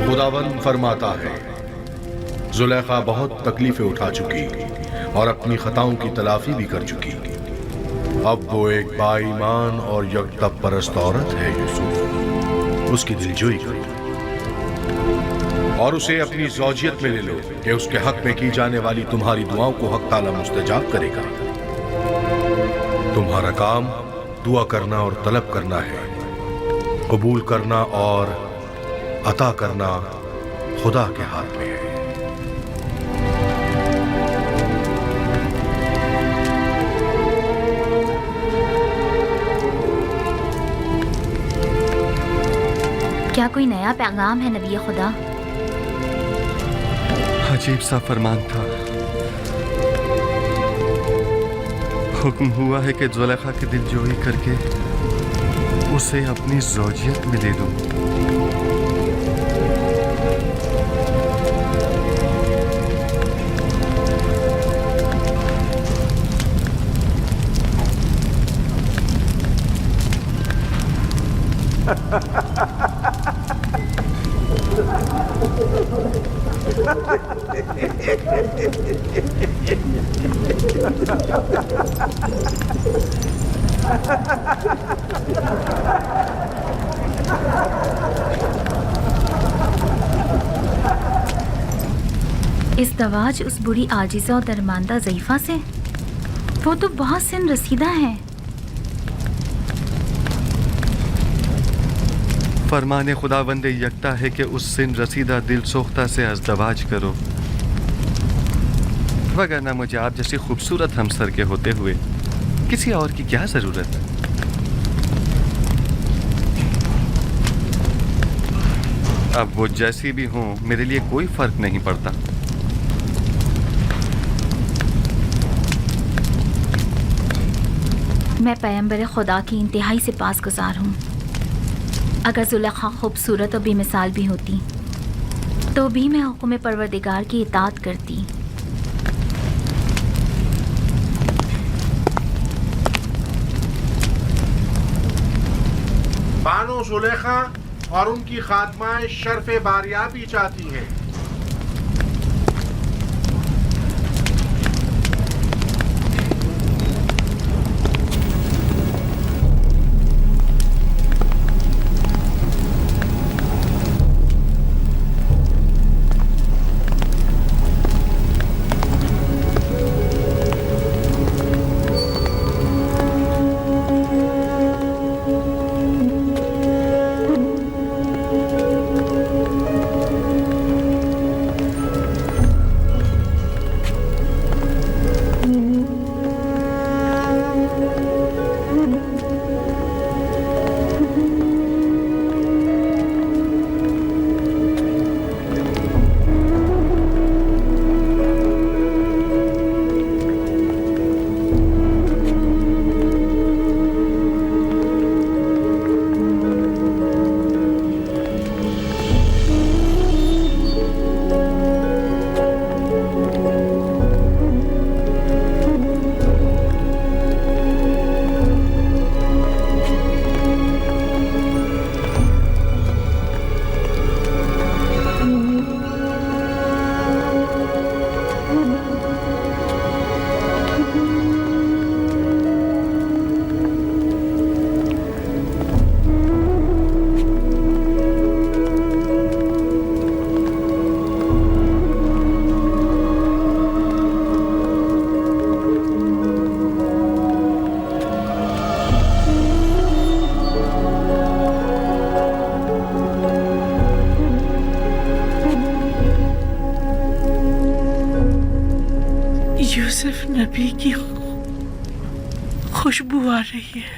خداوند فرماتا ہے، زلیخا بہت تکلیفیں اٹھا چکی اور اپنی خطاؤں کی تلافی بھی کر چکی. اب وہ ایک با ایمان اور یکتا پرست عورت ہے. یوسف، اس کی دلجوئی کرو اور اسے اپنی زوجیت میں لے لو کہ اس کے حق میں کی جانے والی تمہاری دعاؤں کو حق تعالی مستجاب کرے گا. تمہارا کام دعا کرنا اور طلب کرنا ہے. قبول کرنا اور عطا کرنا خدا کے ہاتھ میں ہے. کیا کوئی نیا پیغام ہے نبی خدا؟ عجیب سا فرمان تھا. حکم ہوا ہے کہ زلیخا کی دلجوئی کر کے اسے اپنی زوجیت میں لے لوں. ازدواج اس بری عاجزہ اور درماندہ ضعیفہ سے؟ وہ تو بہت سن رسیدہ ہے. فرمان خداوند یکتا ہے کہ اس سن رسیدہ دل سوختہ سے ازدواج کرو، وگرنہ مجھے آپ جیسی خوبصورت ہمسر کے ہوتے ہوئے کسی اور کی کیا ضرورت ہے؟ اب وہ جیسی بھی ہوں میرے لیے کوئی فرق نہیں پڑتا. میں پیغمبر خدا کی انتہائی سے پاس گزار ہوں. اگر زلیخا خوبصورت اور بے مثال بھی ہوتی تو بھی میں حکم پروردگار کی اطاعت کرتی۔ بانو زلیخا اور ان کی خادمہ شرف باریابی چاہتی ہیں۔ یوسف نبی کی خوشبو آ رہی ہے۔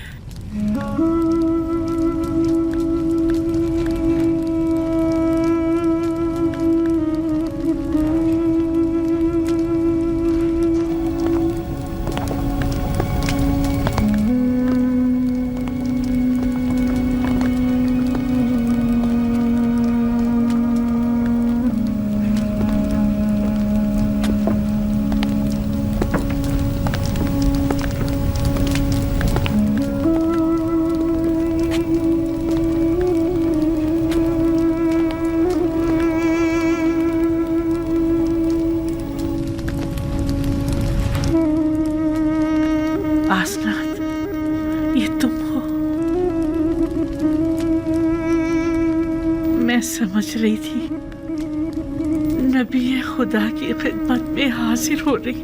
آسنات، یہ تم ہو؟ میں سمجھ رہی تھی نبی خدا کی خدمت میں حاضر ہو رہی۔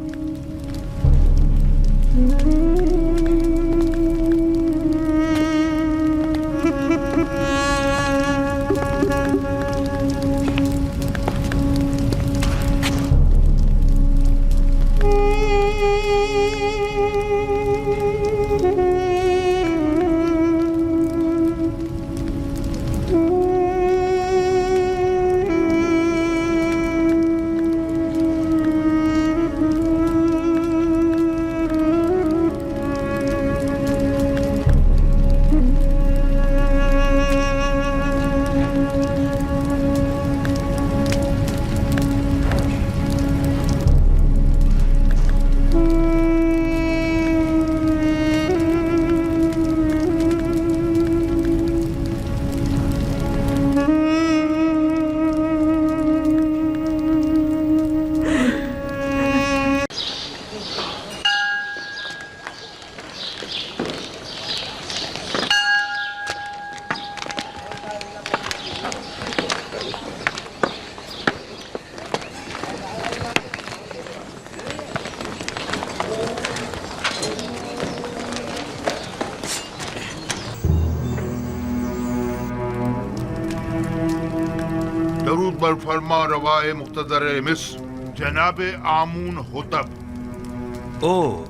درود بر فرما روائے مقتدر مصر جناب آمون حطب۔ او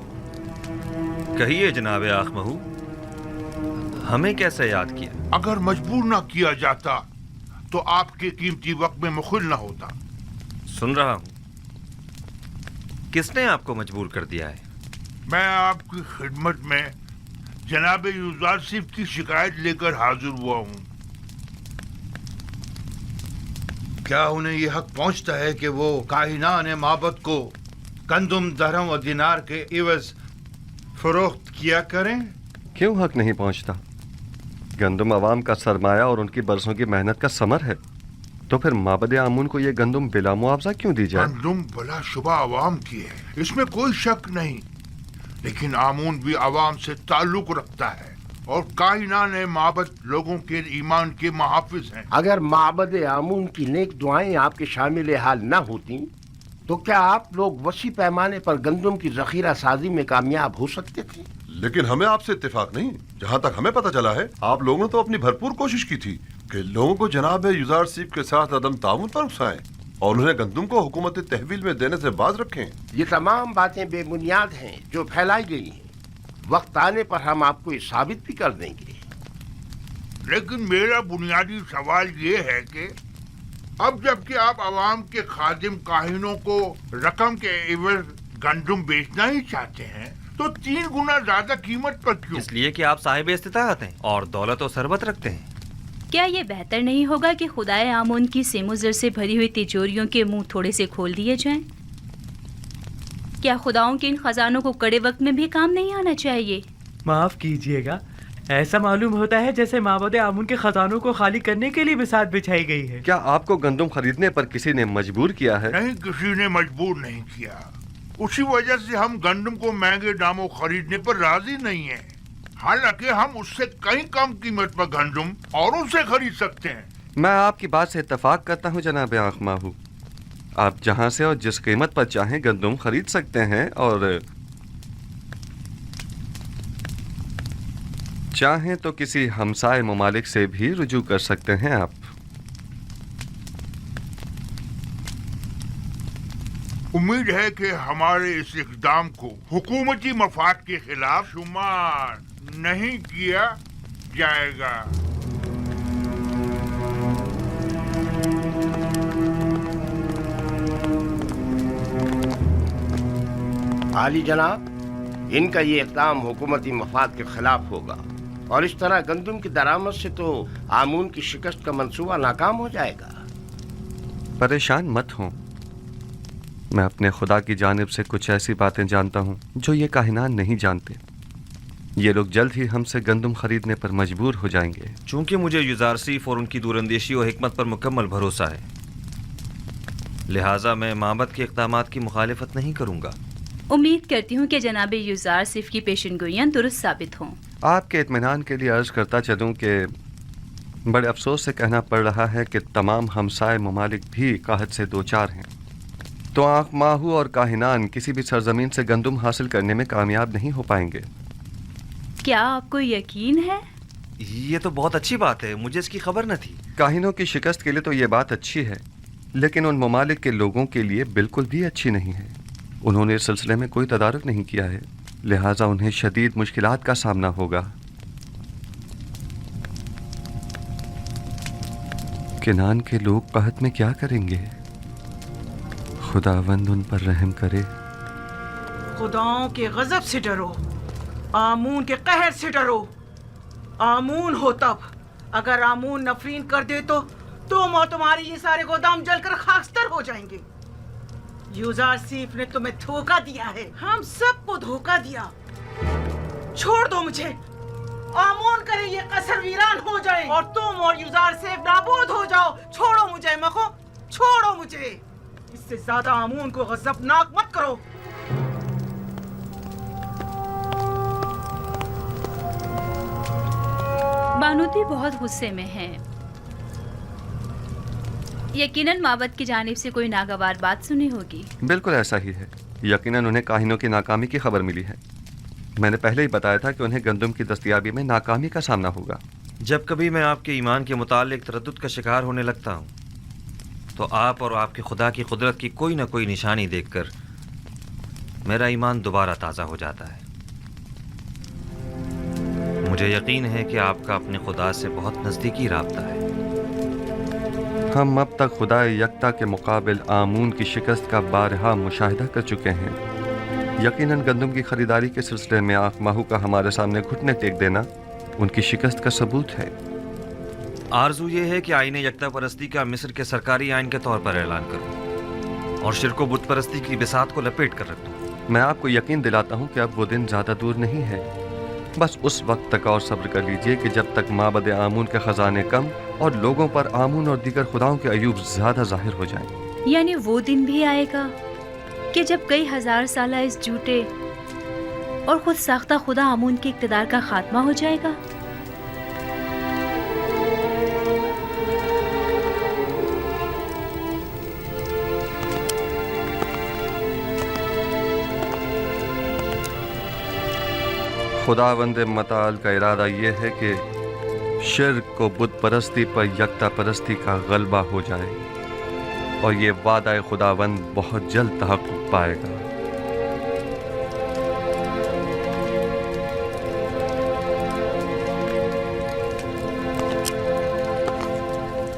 کہیے جناب آخمہو، ہمیں کیسے یاد کیا؟ اگر مجبور نہ کیا جاتا تو آپ کے قیمتی وقت میں مخل نہ ہوتا۔ سن رہا ہوں، کس نے آپ کو مجبور کر دیا ہے؟ میں آپ کی خدمت میں جناب یوزارسیف کی شکایت لے کر حاضر ہوا ہوں۔ क्या उन्हें ये हक पहुंचता है कि वो काहिनान माबद को गंदुम, दरहम और दिनार के इवज फरोख्त किया करें? क्यों हक नहीं पहुंचता? गंदुम अवाम का सरमाया और उनकी बरसों की मेहनत का समर है, तो फिर माबद आमून को ये गंदुम बिला मुआवजा क्यों दी जाए? गंदुम भला शुबा अवाम की है, इसमें कोई शक नहीं, लेकिन आमून भी अवाम से ताल्लुक रखता है और कायनान माबद लोगों के ईमान के मुहाफिज हैं। अगर माबद आमून की नेक दुआएं आपके शामिल हाल न होती तो क्या आप लोग वसी पैमाने पर गंदुम की जखीरा साजी में कामयाब हो सकते थे? लेकिन हमें आपसे इत्तेफाक नहीं। जहाँ तक हमें पता चला है, आप लोगों ने तो अपनी भरपूर कोशिश की थी कि लोगों को जनाब युजार सीफ के साथ अदम ताउन पर उकसाएं और उन्हें गंदुम को हुकूमत तहवील में देने से बाज रखें। ये तमाम बातें बेबुनियाद हैं जो फैलाई गई हैं। वक्त आने पर हम आपको ये साबित भी कर देंगे। लेकिन मेरा बुनियादी सवाल ये है कि अब जबकि आप अवाम के खादिम काहिनों को रकम के एवज गंदुम बेचना ही चाहते हैं, तो 3 गुना ज्यादा कीमत पर क्यों? इसलिए कि आप साहिब इस्तिताअत हैं और दौलत और सरबत रखते हैं। क्या ये बेहतर नहीं होगा कि खुदाए आमून की सेमुजर से भरी हुई तिजोरियों के मुंह थोड़े से खोल दिए जाएं? क्या खुदाओं के इन खजानों को कड़े वक्त में भी काम नहीं आना चाहिए? माफ कीजिएगा, ऐसा मालूम होता है जैसे माबद आमून के खजानों को खाली करने के लिए बिसात बिछाई गई है। क्या आपको गंदुम खरीदने पर किसी ने मजबूर किया है? नहीं, किसी ने मजबूर नहीं किया। उसी वजह से हम गंदुम को महंगे दामों खरीदने पर राजी नहीं हैं। हालांकि हम उससे कहीं कम कीमत पर गंदुम और उनसे खरीद सकते हैं। मैं आपकी बात से इत्तेफाक करता हूँ जनाब आखमाहू। आप जहाँ से और जिस कीमत पर चाहें गंदुम खरीद सकते हैं और चाहें तो किसी हमसाए ममालिक से भी रुजू कर सकते हैं आप। उम्मीद है कि हमारे इस इक़दाम को हुकूमती मफाद के खिलाफ शुमार नहीं किया जाएगा। आली जनाब, इनका ये इक़दाम हुकूमती मफाद के खिलाफ होगा और इस तरह गंदुम की दरामद से तो आमून की शिकस्त का मंसूबा नाकाम हो जाएगा। परेशान मत हों, मैं अपने खुदा की जानिब से कुछ ऐसी बातें जानता हूँ जो ये काहिनान नहीं जानते। ये लोग जल्द ही हमसे गंदुम खरीदने पर मजबूर हो जाएंगे। चूंकि मुझे युजार सीफ और उनकी दूरंदेशी और हिकमत पर मुकम्मल भरोसा है, लिहाजा मैं माबद के इक़दामात की मुखालिफत नहीं करूँगा। उम्मीद करती हूँ कि जनाब युजार सीफ की पेशनगोइयाँ दुरुस्त साबित हों। आपके इत्मीनान के लिए अर्ज करता चलूँ कि बड़े अफसोस से कहना पड़ रहा है कि तमाम हमसाए ममालिक भी काहत से दो चार हैं, तो आखमाहू और काहिनान किसी भी सरजमीन से गंदुम हासिल करने में कामयाब नहीं हो पाएंगे। क्या आपको यकीन है? ये तो बहुत अच्छी बात है, मुझे इसकी खबर न थी। काहिनों की शिकस्त के लिए तो ये बात अच्छी है, लेकिन उन ममालिक के लोगों के लिए बिल्कुल भी अच्छी नहीं है। उन्होंने इस सिलसिले में कोई तदारुक नहीं किया है, लिहाजा उन्हें शदीद मुश्किलात का सामना होगा। किनान के लोग कहत में क्या करेंगे? खुदावंद उन पर रहम करे। खुदाओं के गजब से डरो, आमून के कहर से डरो। आमून हो तब, अगर आमून नफरीन कर दे तो तुम और तुम्हारे ये सारे गोदाम जलकर खाकस्तर हो जाएंगे। युजार सीफ ने तुम्हें धोखा दिया है, हम सबको धोखा दिया। छोड़ दो मुझे, आमून करे ये कसर वीरान हो जाए और तुम और युजार सीफ नाबूद हो जाओ। छोड़ो मुझे मखो, छोड़ो मुझे। इससे ज्यादा आमून को गजबनाक मत करो। बानूती बहुत गुस्से में है। यकीनन माबद की जानिब से कोई नागवार बात सुनी होगी। बिल्कुल ऐसा ही है। यकीनन उन्हें काहिनों की नाकामी की खबर मिली है। मैंने पहले ही बताया था कि उन्हें गंदुम की दस्तयाबी में नाकामी का सामना होगा। जब कभी मैं आपके ईमान के मुतालिक तरद्दुद का शिकार होने लगता हूँ, तो आप और आपके खुदा की कुदरत की कोई न कोई निशानी देखकर मेरा ईमान दोबारा ताज़ा हो जाता है। मुझे यकीन है कि आपका अपने खुदा से बहुत नज़दीकी राब्ता है। हम अब तक खुदा यकता के मुकाबिल आमून की शिकस्त का बारहा मुशाहिदा कर चुके हैं। यकीनन गंदुम की खरीदारी के सिलसिले में आखमाहू का हमारे सामने घुटने टेक देना उनकी शिकस्त का सबूत है। आरजू ये है कि आईने यकता परस्ती का मिस्र के सरकारी आइन के तौर पर ऐलान करूं और शिर्क व बुत परस्ती की बिसात को लपेट कर रख दूं। मैं आपको यकीन दिलाता हूँ कि अब वो दिन ज़्यादा दूर नहीं है। बस उस वक्त तक और सब्र कर लीजिए कि जब तक माबद आमून के ख़जाने कम और लोगों पर आमून और दीगर खुदाओं के अयूब ज़्यादा ज़ाहिर हो जाएं। यानी वो दिन भी आएगा कि जब कई हजार साल इस झूठे और खुद साख्ता खुदा आमून के इक़्तिदार का खात्मा हो जाएगा। खुदावंद मताल का इरादा यह है कि शिर्क को बुत परस्ती पर यकता परस्ती का गलबा हो जाए और ये वादा खुदावंद बहुत जल्द तहक़्क़ुक़ पाएगा।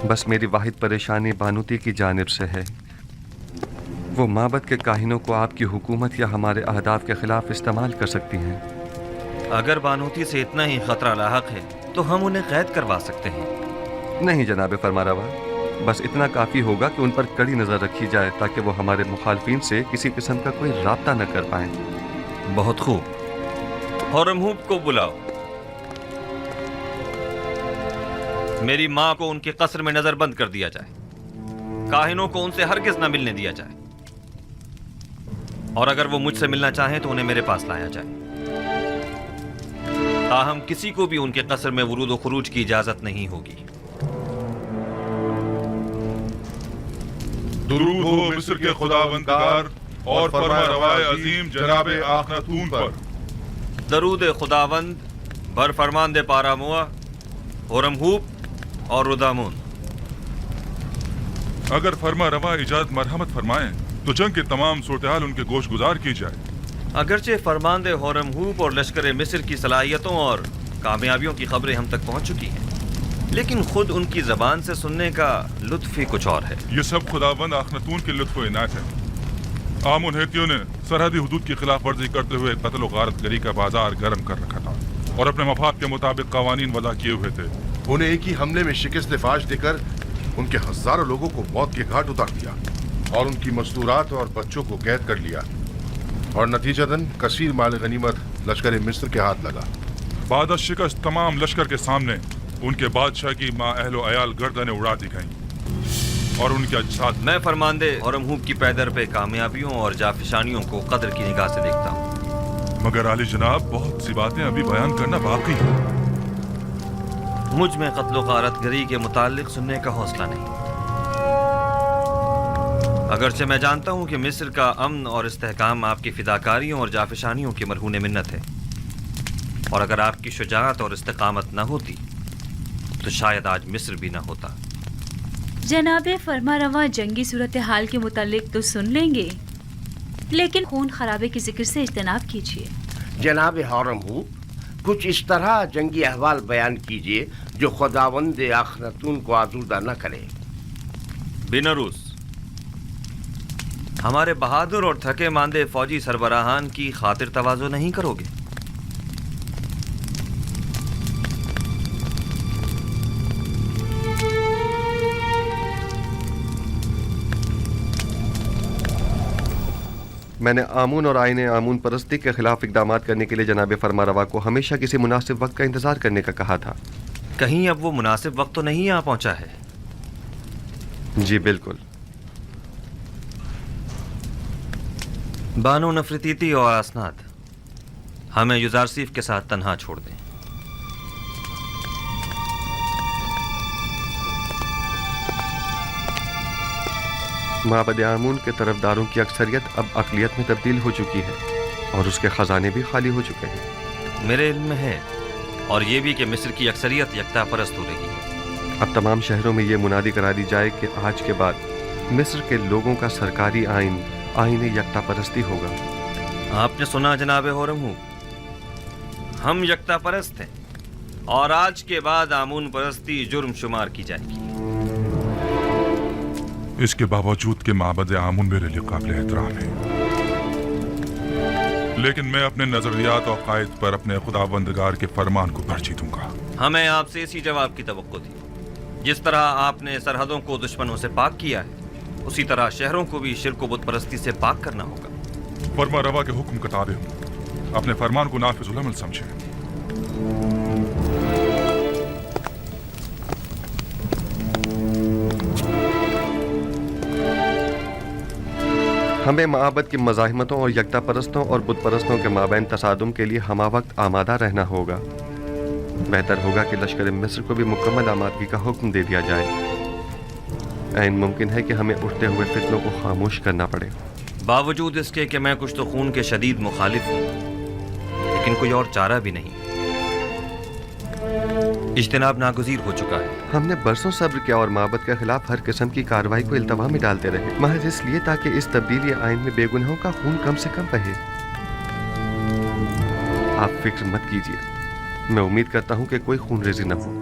बस मेरी वाहिद परेशानी बानूती की जानिब से है। वो माबद के काहिनों को आपकी हुकूमत या हमारे अहदाफ के खिलाफ इस्तेमाल कर सकती हैं। अगर बानूती से इतना ही खतरा लाहक है तो हम उन्हें कैद करवा सकते हैं। नहीं जनाब फरमारवा, बस इतना काफ़ी होगा कि उन पर कड़ी नज़र रखी जाए ताकि वो हमारे मुखालफिन से किसी किस्म का कोई राब्ता न कर पाएं। बहुत खूब, होरमहूब को बुलाओ। मेरी माँ को उनके कस्र में नजरबंद कर दिया जाए। काहिनों को उनसे हरगिज न मिलने दिया जाए और अगर वो मुझसे मिलना चाहें तो उन्हें मेरे पास लाया जाए। ताहम किसी को भी उनके कस्र में वुरूद व खुरूज की इजाजत नहीं होगी। दुरूद हो मिस्र के खुदावंदगार और फरमारवाए अजीम जनाब आखनातून पर। दरूद खुदावंद बर फरमांदे पारामुआ, होरमहूब और रुदामून। अगर फरमा रवा इजाद मरहमत फरमाएं तो जंग के तमाम सूरत-ए-हाल उनके गोश गुजार की जाए। अगरचे फरमांदे होरमहूब और लश्कर मिस्र की सलाहियतों और कामयाबियों की खबरें हम तक पहुंच चुकी हैं, लेकिन खुद उनकी जबान से सुनने का लुत्फ ही कुछ और है। ये सब खुदावंद आखनतून के लुत्फ व इनायत है। आमुन हेतियों ने सरहदी हुदूद की खिलाफ वर्जी करते हुए कत्ल व गारत गरी का बाजार गर्म कर रखा था और अपने मफाद के मुताबिक कवानीन वज़ा किए हुए थे। उन्हें एक ही हमले में शिकस्त फाश देकर उनके हजारों लोगों को मौत के घाट उतार दिया और उनकी मस्तूरात और बच्चों को कैद कर लिया और नतीजतन कसीर माल गनीमत लश्कर मिस्र के हाथ लगा। बाद शिकस्त तमाम लश्कर के सामने उनके बादशाह की माँ अहलो अयाल गर्दनें उड़ा दी गईं और उनके अजसाद। मैं फरमांदे होरमहूब की पैदर पे कामयाबियों और जाफिशानियों को कदर की निगाह से देखता हूँ, मगर आली जनाब बहुत सी बातें अभी बयान करना बाकी है। मुझ में कत्ल गारत गरी के मुतालिक सुनने का हौसला नहीं। अगरचे मैं जानता हूँ कि मिस्र का अमन और इस्तेहकाम आपकी फिदाकारियों और जाफिशानियों की मरहून मिन्नत है, और अगर आपकी शुजाअत और इस्तेकामत न होती तो शायद आज मिस्र भी न होता। जनाबे फरमा रवा जंगी सूरत हाल के मुतालिक तो सुन लेंगे, लेकिन खून खराबे के जिक्र से इज्तनाब कीजिए। जनाब होरमहूब, कुछ इस तरह जंगी अहवाल बयान कीजिए जो खुदावंद आखनतून को आजूदा न करे। बिनरूस, हमारे बहादुर और थके मांदे फौजी सरबराहान की खातिर तवाज़ो नहीं करोगे? मैंने आमून और आईने आमून परस्ती के खिलाफ इकदाम करने के लिए जनाब फरमारवा को हमेशा किसी मुनासिब वक्त का इंतजार करने का कहा था। कहीं अब वो मुनासिब वक्त तो नहीं आ पहुंचा है? जी बिल्कुल। बानो नफरतीती और असनाद, हमें युजारसीफ के साथ तन्हा छोड़ दें। माबद आमून के तरफदारों की अक्सरियत अब अक़लियत में तब्दील हो चुकी है और उसके ख़जाने भी खाली हो चुके हैं। मेरे इल्म में है, और ये भी कि मिस्र की अक्सरियत यकता परस्त हो रही है। अब तमाम शहरों में ये मुनादी करा दी जाए कि आज के बाद मिस्र के लोगों का सरकारी आइन आईने यकता परस्ती होगा। आपने सुना जनाब होरमहूब, हम यकता परस्त हैं और आज के बाद आमून परस्ती जुर्म शुमार की जाएगी। इसके बावजूद कि माबद आमून मेरे लिए काबिल एहतराम है, लेकिन मैं अपने नजरियात और कायद पर अपने खुदाबंदगार के फरमान को तरजीह दूंगा। हमें आपसे इसी जवाब की तवक्को थी। جس طرح آپ نے سرحدوں کو دشمنوں سے پاک کیا ہے، اسی طرح شہروں کو بھی شرک و بت پرستی سے پاک کرنا ہوگا۔ فرما روا کے حکم کا تابع ہوں، اپنے فرمان کو نافذ العمل سمجھیں۔ ہمیں معابد کی مزاحمتوں اور یکتا پرستوں اور بت پرستوں کے مابین تصادم کے لیے ہمہ وقت آمادہ رہنا ہوگا۔ بہتر ہوگا کہ لشکر مصر کو بھی مکمل آمادگی کا حکم دے دیا جائے۔ عین ممکن ہے کہ ہمیں اٹھتے ہوئے فتنوں کو خاموش کرنا پڑے۔ باوجود اس کے کہ میں کچھ تو خون کے شدید مخالف ہوں، لیکن کوئی اور چارہ بھی نہیں۔ اجتناب ناگزیر ہو چکا ہے۔ ہم نے برسوں صبر کیا اور معبد کے خلاف ہر قسم کی کارروائی کو التوا میں ڈالتے رہے، محض اس لیے تاکہ اس تبدیلی آئین میں بے گناہوں کا خون کم سے کم بہے۔ آپ فکر مت کیجیے، میں امید کرتا ہوں کہ کوئی خون ریزی نہ ہو۔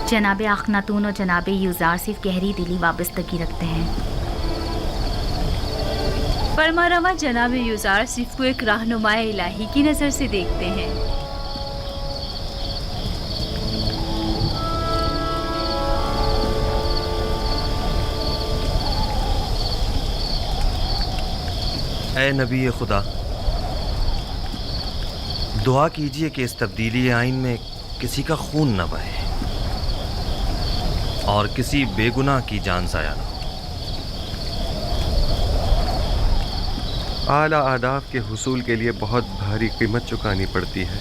جناب اخناتون اور جناب یوزارسیف گہری دلی وابستگی رکھتے ہیں۔ فرما روا جناب یوزارسیف کو ایک رہنما الہی کی نظر سے دیکھتے ہیں۔ اے نبی خدا، دعا کیجئے کہ اس تبدیلی آئین میں کسی کا خون نہ بہے اور کسی بے گناہ کی جان ضائع نہ ہو۔ اعلیٰ اہداف کے حصول کے لیے بہت بھاری قیمت چکانی پڑتی ہے۔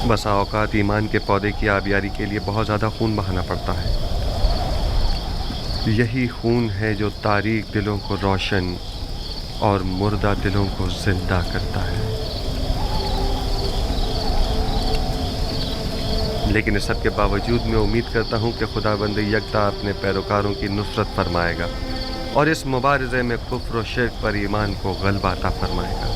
بسا اوقات ایمان کے پودے کی آبیاری کے لیے بہت زیادہ خون بہانا پڑتا ہے۔ یہی خون ہے جو تاریک دلوں کو روشن اور مردہ دلوں کو زندہ کرتا ہے۔ لیکن اس سب کے باوجود میں امید کرتا ہوں کہ خداوند یکتا اپنے پیروکاروں کی نصرت فرمائے گا اور اس مبارزے میں کفر و شرک پر ایمان کو غلبہ عطا فرمائے گا۔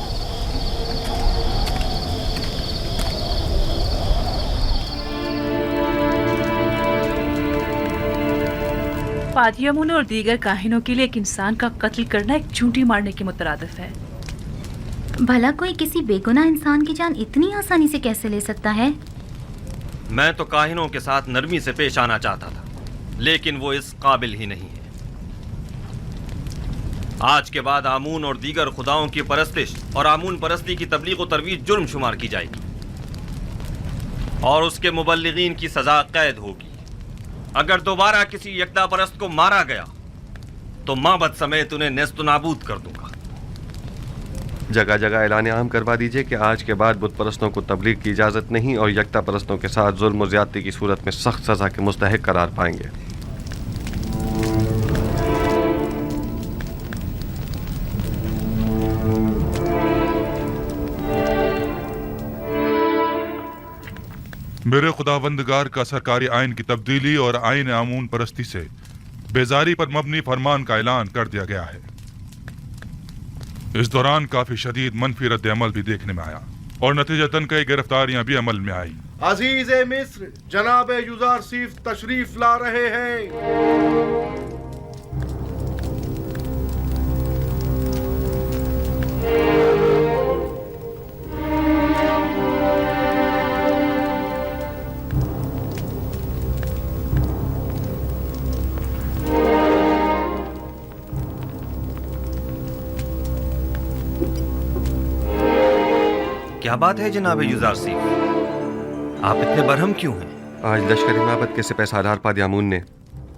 پادیامون اور دیگر کاہنوں کے لیے ایک انسان کا قتل کرنا ایک چونٹی مارنے کے مترادف ہے۔ بھلا کوئی کسی بے گناہ انسان کی جان اتنی آسانی سے کیسے لے سکتا ہے؟ میں تو کاہنوں کے ساتھ نرمی سے پیش آنا چاہتا تھا، لیکن وہ اس قابل ہی نہیں ہے۔ آج کے بعد آمون اور دیگر خداؤں کی پرستش اور آمون پرستی کی تبلیغ و ترویج جرم شمار کی جائے گی اور اس کے مبلغین کی سزا قید ہوگی۔ اگر دوبارہ کسی یکتا پرست کو مارا گیا تو معبد سمیت انہیں نیست و نابود کر دوں گا۔ جگہ جگہ اعلان عام کروا دیجئے کہ آج کے بعد بت پرستوں کو تبلیغ کی اجازت نہیں اور یکتا پرستوں کے ساتھ ظلم و زیادتی کی صورت میں سخت سزا کے مستحق قرار پائیں گے۔ میرے خداوندگار کا سرکاری آئین کی تبدیلی اور آئین آمون پرستی سے بیزاری پر مبنی فرمان کا اعلان کر دیا گیا ہے۔ اس دوران کافی شدید منفی رد عمل بھی دیکھنے میں آیا اور نتیجتاً کئی گرفتاریاں بھی عمل میں آئی۔ عزیز مصر جناب یوزارسیف تشریف لا رہے ہیں۔ کیا بات ہے جناب یوزارسیف، آپ اتنے برہم کیوں ہیں؟ آج لشکر معبد کے سپہ سالار پادیامون نے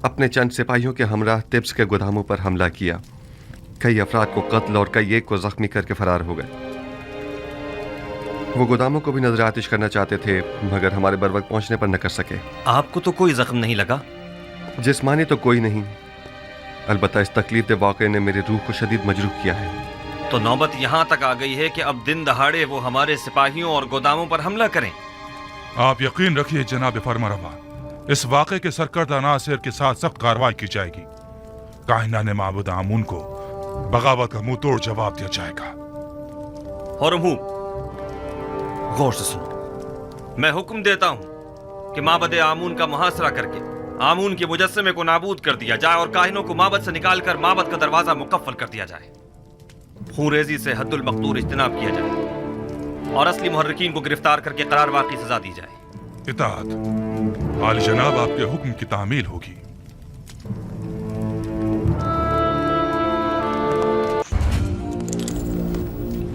اپنے چند سپاہیوں کے ہمراہ طبس کے گوداموں پر حملہ کیا۔ کئی افراد کو قتل اور کئی ایک کو زخمی کر کے فرار ہو گئے۔ وہ گوداموں کو بھی نظر آتش کرنا چاہتے تھے مگر ہمارے بر وقت پہنچنے پر نہ کر سکے۔ آپ کو تو کوئی زخم نہیں لگا؟ جسمانی تو کوئی نہیں، البتہ اس تکلیف دہ واقعے نے میری روح کو شدید مجروح کیا ہے۔ تو نوبت یہاں تک آ گئی ہے کہ اب دن دہاڑے وہ ہمارے سپاہیوں اور گوداموں پر حملہ کریں۔ آپ یقین رکھیے جناب فرما روا इस वाक़े के सरकर्दा नासिर के साथ सख्त कार्रवाई की जाएगी। काहिनाने माबूद आमून को बगावत का मुंह तोड़ जवाब दिया जाएगा। हुरमहू, गौर से सुनो। मैं हुक्म देता हूं कि माबद आमून का मुहासरा करके आमून के मुजस्समे को नाबूद कर दिया जाए और काहिनों को माबद से निकालकर माबद का दरवाजा मुकफ्फल कर दिया जाए। खूरेजी से हद्दुल मक़दूर इज्तनाब किया जाए और असली मुहर्रिकीन को गिरफ्तार करके करार वाक़ई सजा दी जाए। इताअत। आली जनाब आपके हुक्म की तामील होगी।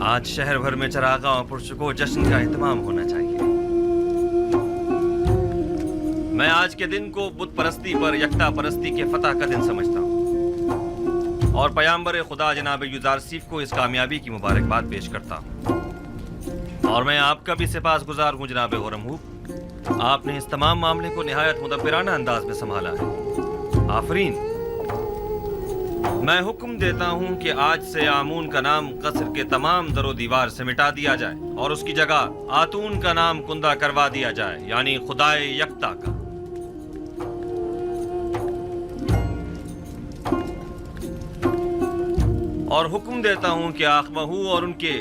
आज शहर भर में चरागा और पुरसुको जश्न का एहतमाम होना चाहिए। मैं आज के दिन को बुत परस्ती पर यकता परस्ती के फतह का दिन समझता हूँ और पैगंबर खुदा जनाब युज़ारसीफ को इस कामयाबी की मुबारकबाद पेश करता हूँ। और मैं आपका भी सिपासगुजार हूँ जनाब हुरमहू। आपने इस तमाम मामले को निहायत मुदब्बिराना अंदाज में संभाला है। आफरीन। मैं हुक्म देता हूँ कि आज से आमून का नाम कसर के तमाम दरो दीवार से मिटा दिया जाए और उसकी जगह आतून का नाम कुंदा करवा दिया जाए, यानी खुदाए यकता का। और हुक्म देता हूँ कि आखमहू और उनके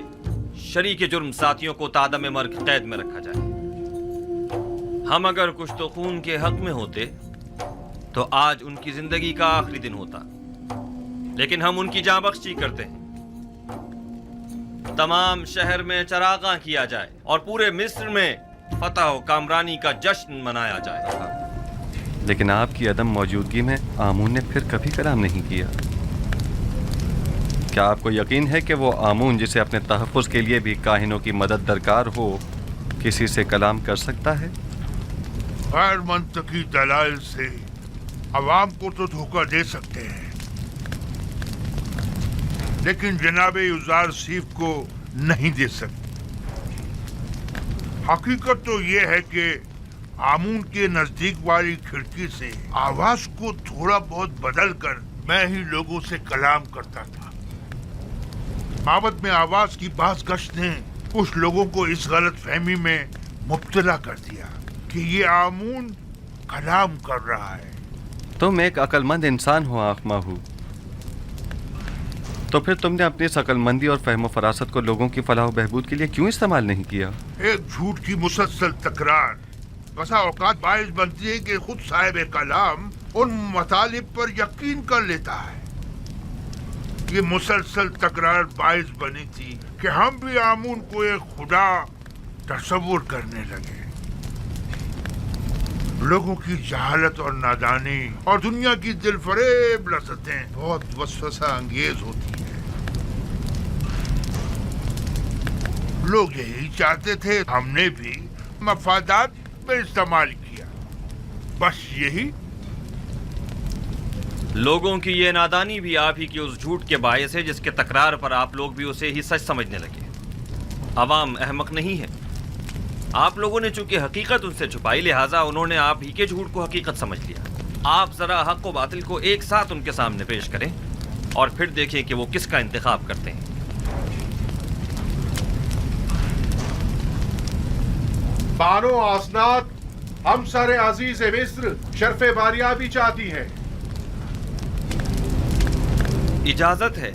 शरीक जुर्म साथियों को तादम मर्ग कैद में रखा जाए। हम अगर कुछ तो खून के हक में होते तो आज उनकी जिंदगी का आखिरी दिन होता, लेकिन हम उनकी जाँ बख्शी करते हैं। तमाम शहर में चरागा किया जाए और पूरे मिस्र में फतह व कामरानी का जश्न मनाया जाए। लेकिन आपकी अदम मौजूदगी में आमून ने फिर कभी कलाम नहीं किया। क्या आपको यकीन है कि वो आमून जिसे अपने तहफ़्फ़ुज़ के लिए भी काहिनों की मदद दरकार हो किसी से कलाम कर सकता है? गैर मंतकी दलाइल से अवाम को तो धोखा दे सकते हैं, लेकिन जनाब युज़ारसीफ को नहीं दे सकते। हकीकत तो ये है कि आमून के नजदीक वाली खिड़की से आवाज को थोड़ा बहुत बदल कर मैं ही लोगों से कलाम करता था। माबद में आवाज की बाज़ गश्त ने कुछ लोगों को इस गलत फहमी में मुब्तला कर दिया कि ये आमून कलाम कर रहा है। तुम एक अक्लमंद इंसान हो आखमाहू, तो फिर तुमने अपनी इस अक्लमंदी और फहम फरासत को लोगों की फलाह बहबूद के लिए क्यों इस्तेमाल नहीं किया? एक झूठ की मुसलसल तकरार बसा औकात बाइस बनती है कि खुद साहिब कलाम उन मतालिब पर यकीन कर लेता है। ये मुसलसल तकरार बाइस बनी थी कि हम भी आमून को एक खुदा तस्वुर करने लगे। लोगों की जहालत और नादानी और दुनिया की दिलफरेब लज़्ज़तें बहुत वसवसा अंगेज होती हैं। लोग यही चाहते थे, हमने भी मफादात में इस्तेमाल किया, बस यही। लोगों की ये नादानी भी आप ही की उस झूठ के बायस है जिसके तकरार पर आप लोग भी उसे ही सच समझने लगे। अवाम अहमक नहीं है। आप लोगों ने चूंकि हकीकत उनसे छुपाई, लिहाजा उन्होंने आप ही के झूठ को हकीकत समझ लिया। आप जरा हक व बातिल को एक साथ उनके सामने पेश करें और फिर देखें कि वो किसका इंतखाब करते हैं। बानो आसनात, हम सारे अजीज मिस्र शर्फ बारियाबी चाहती हैं। इजाजत है।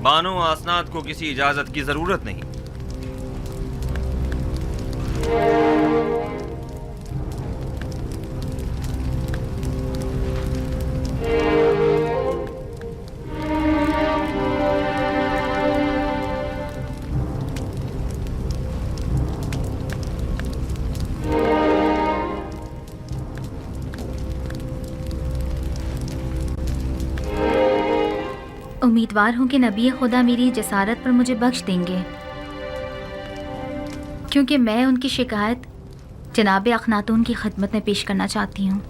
बानो आसनात को किसी इजाजत की जरूरत नहीं। उम्मीदवार हूँ कि नबी खुदा मेरी जसारत पर मुझे बख्श देंगे, क्योंकि मैं उनकी शिकायत जनाब अखनातून की खिदमत में पेश करना चाहती हूँ।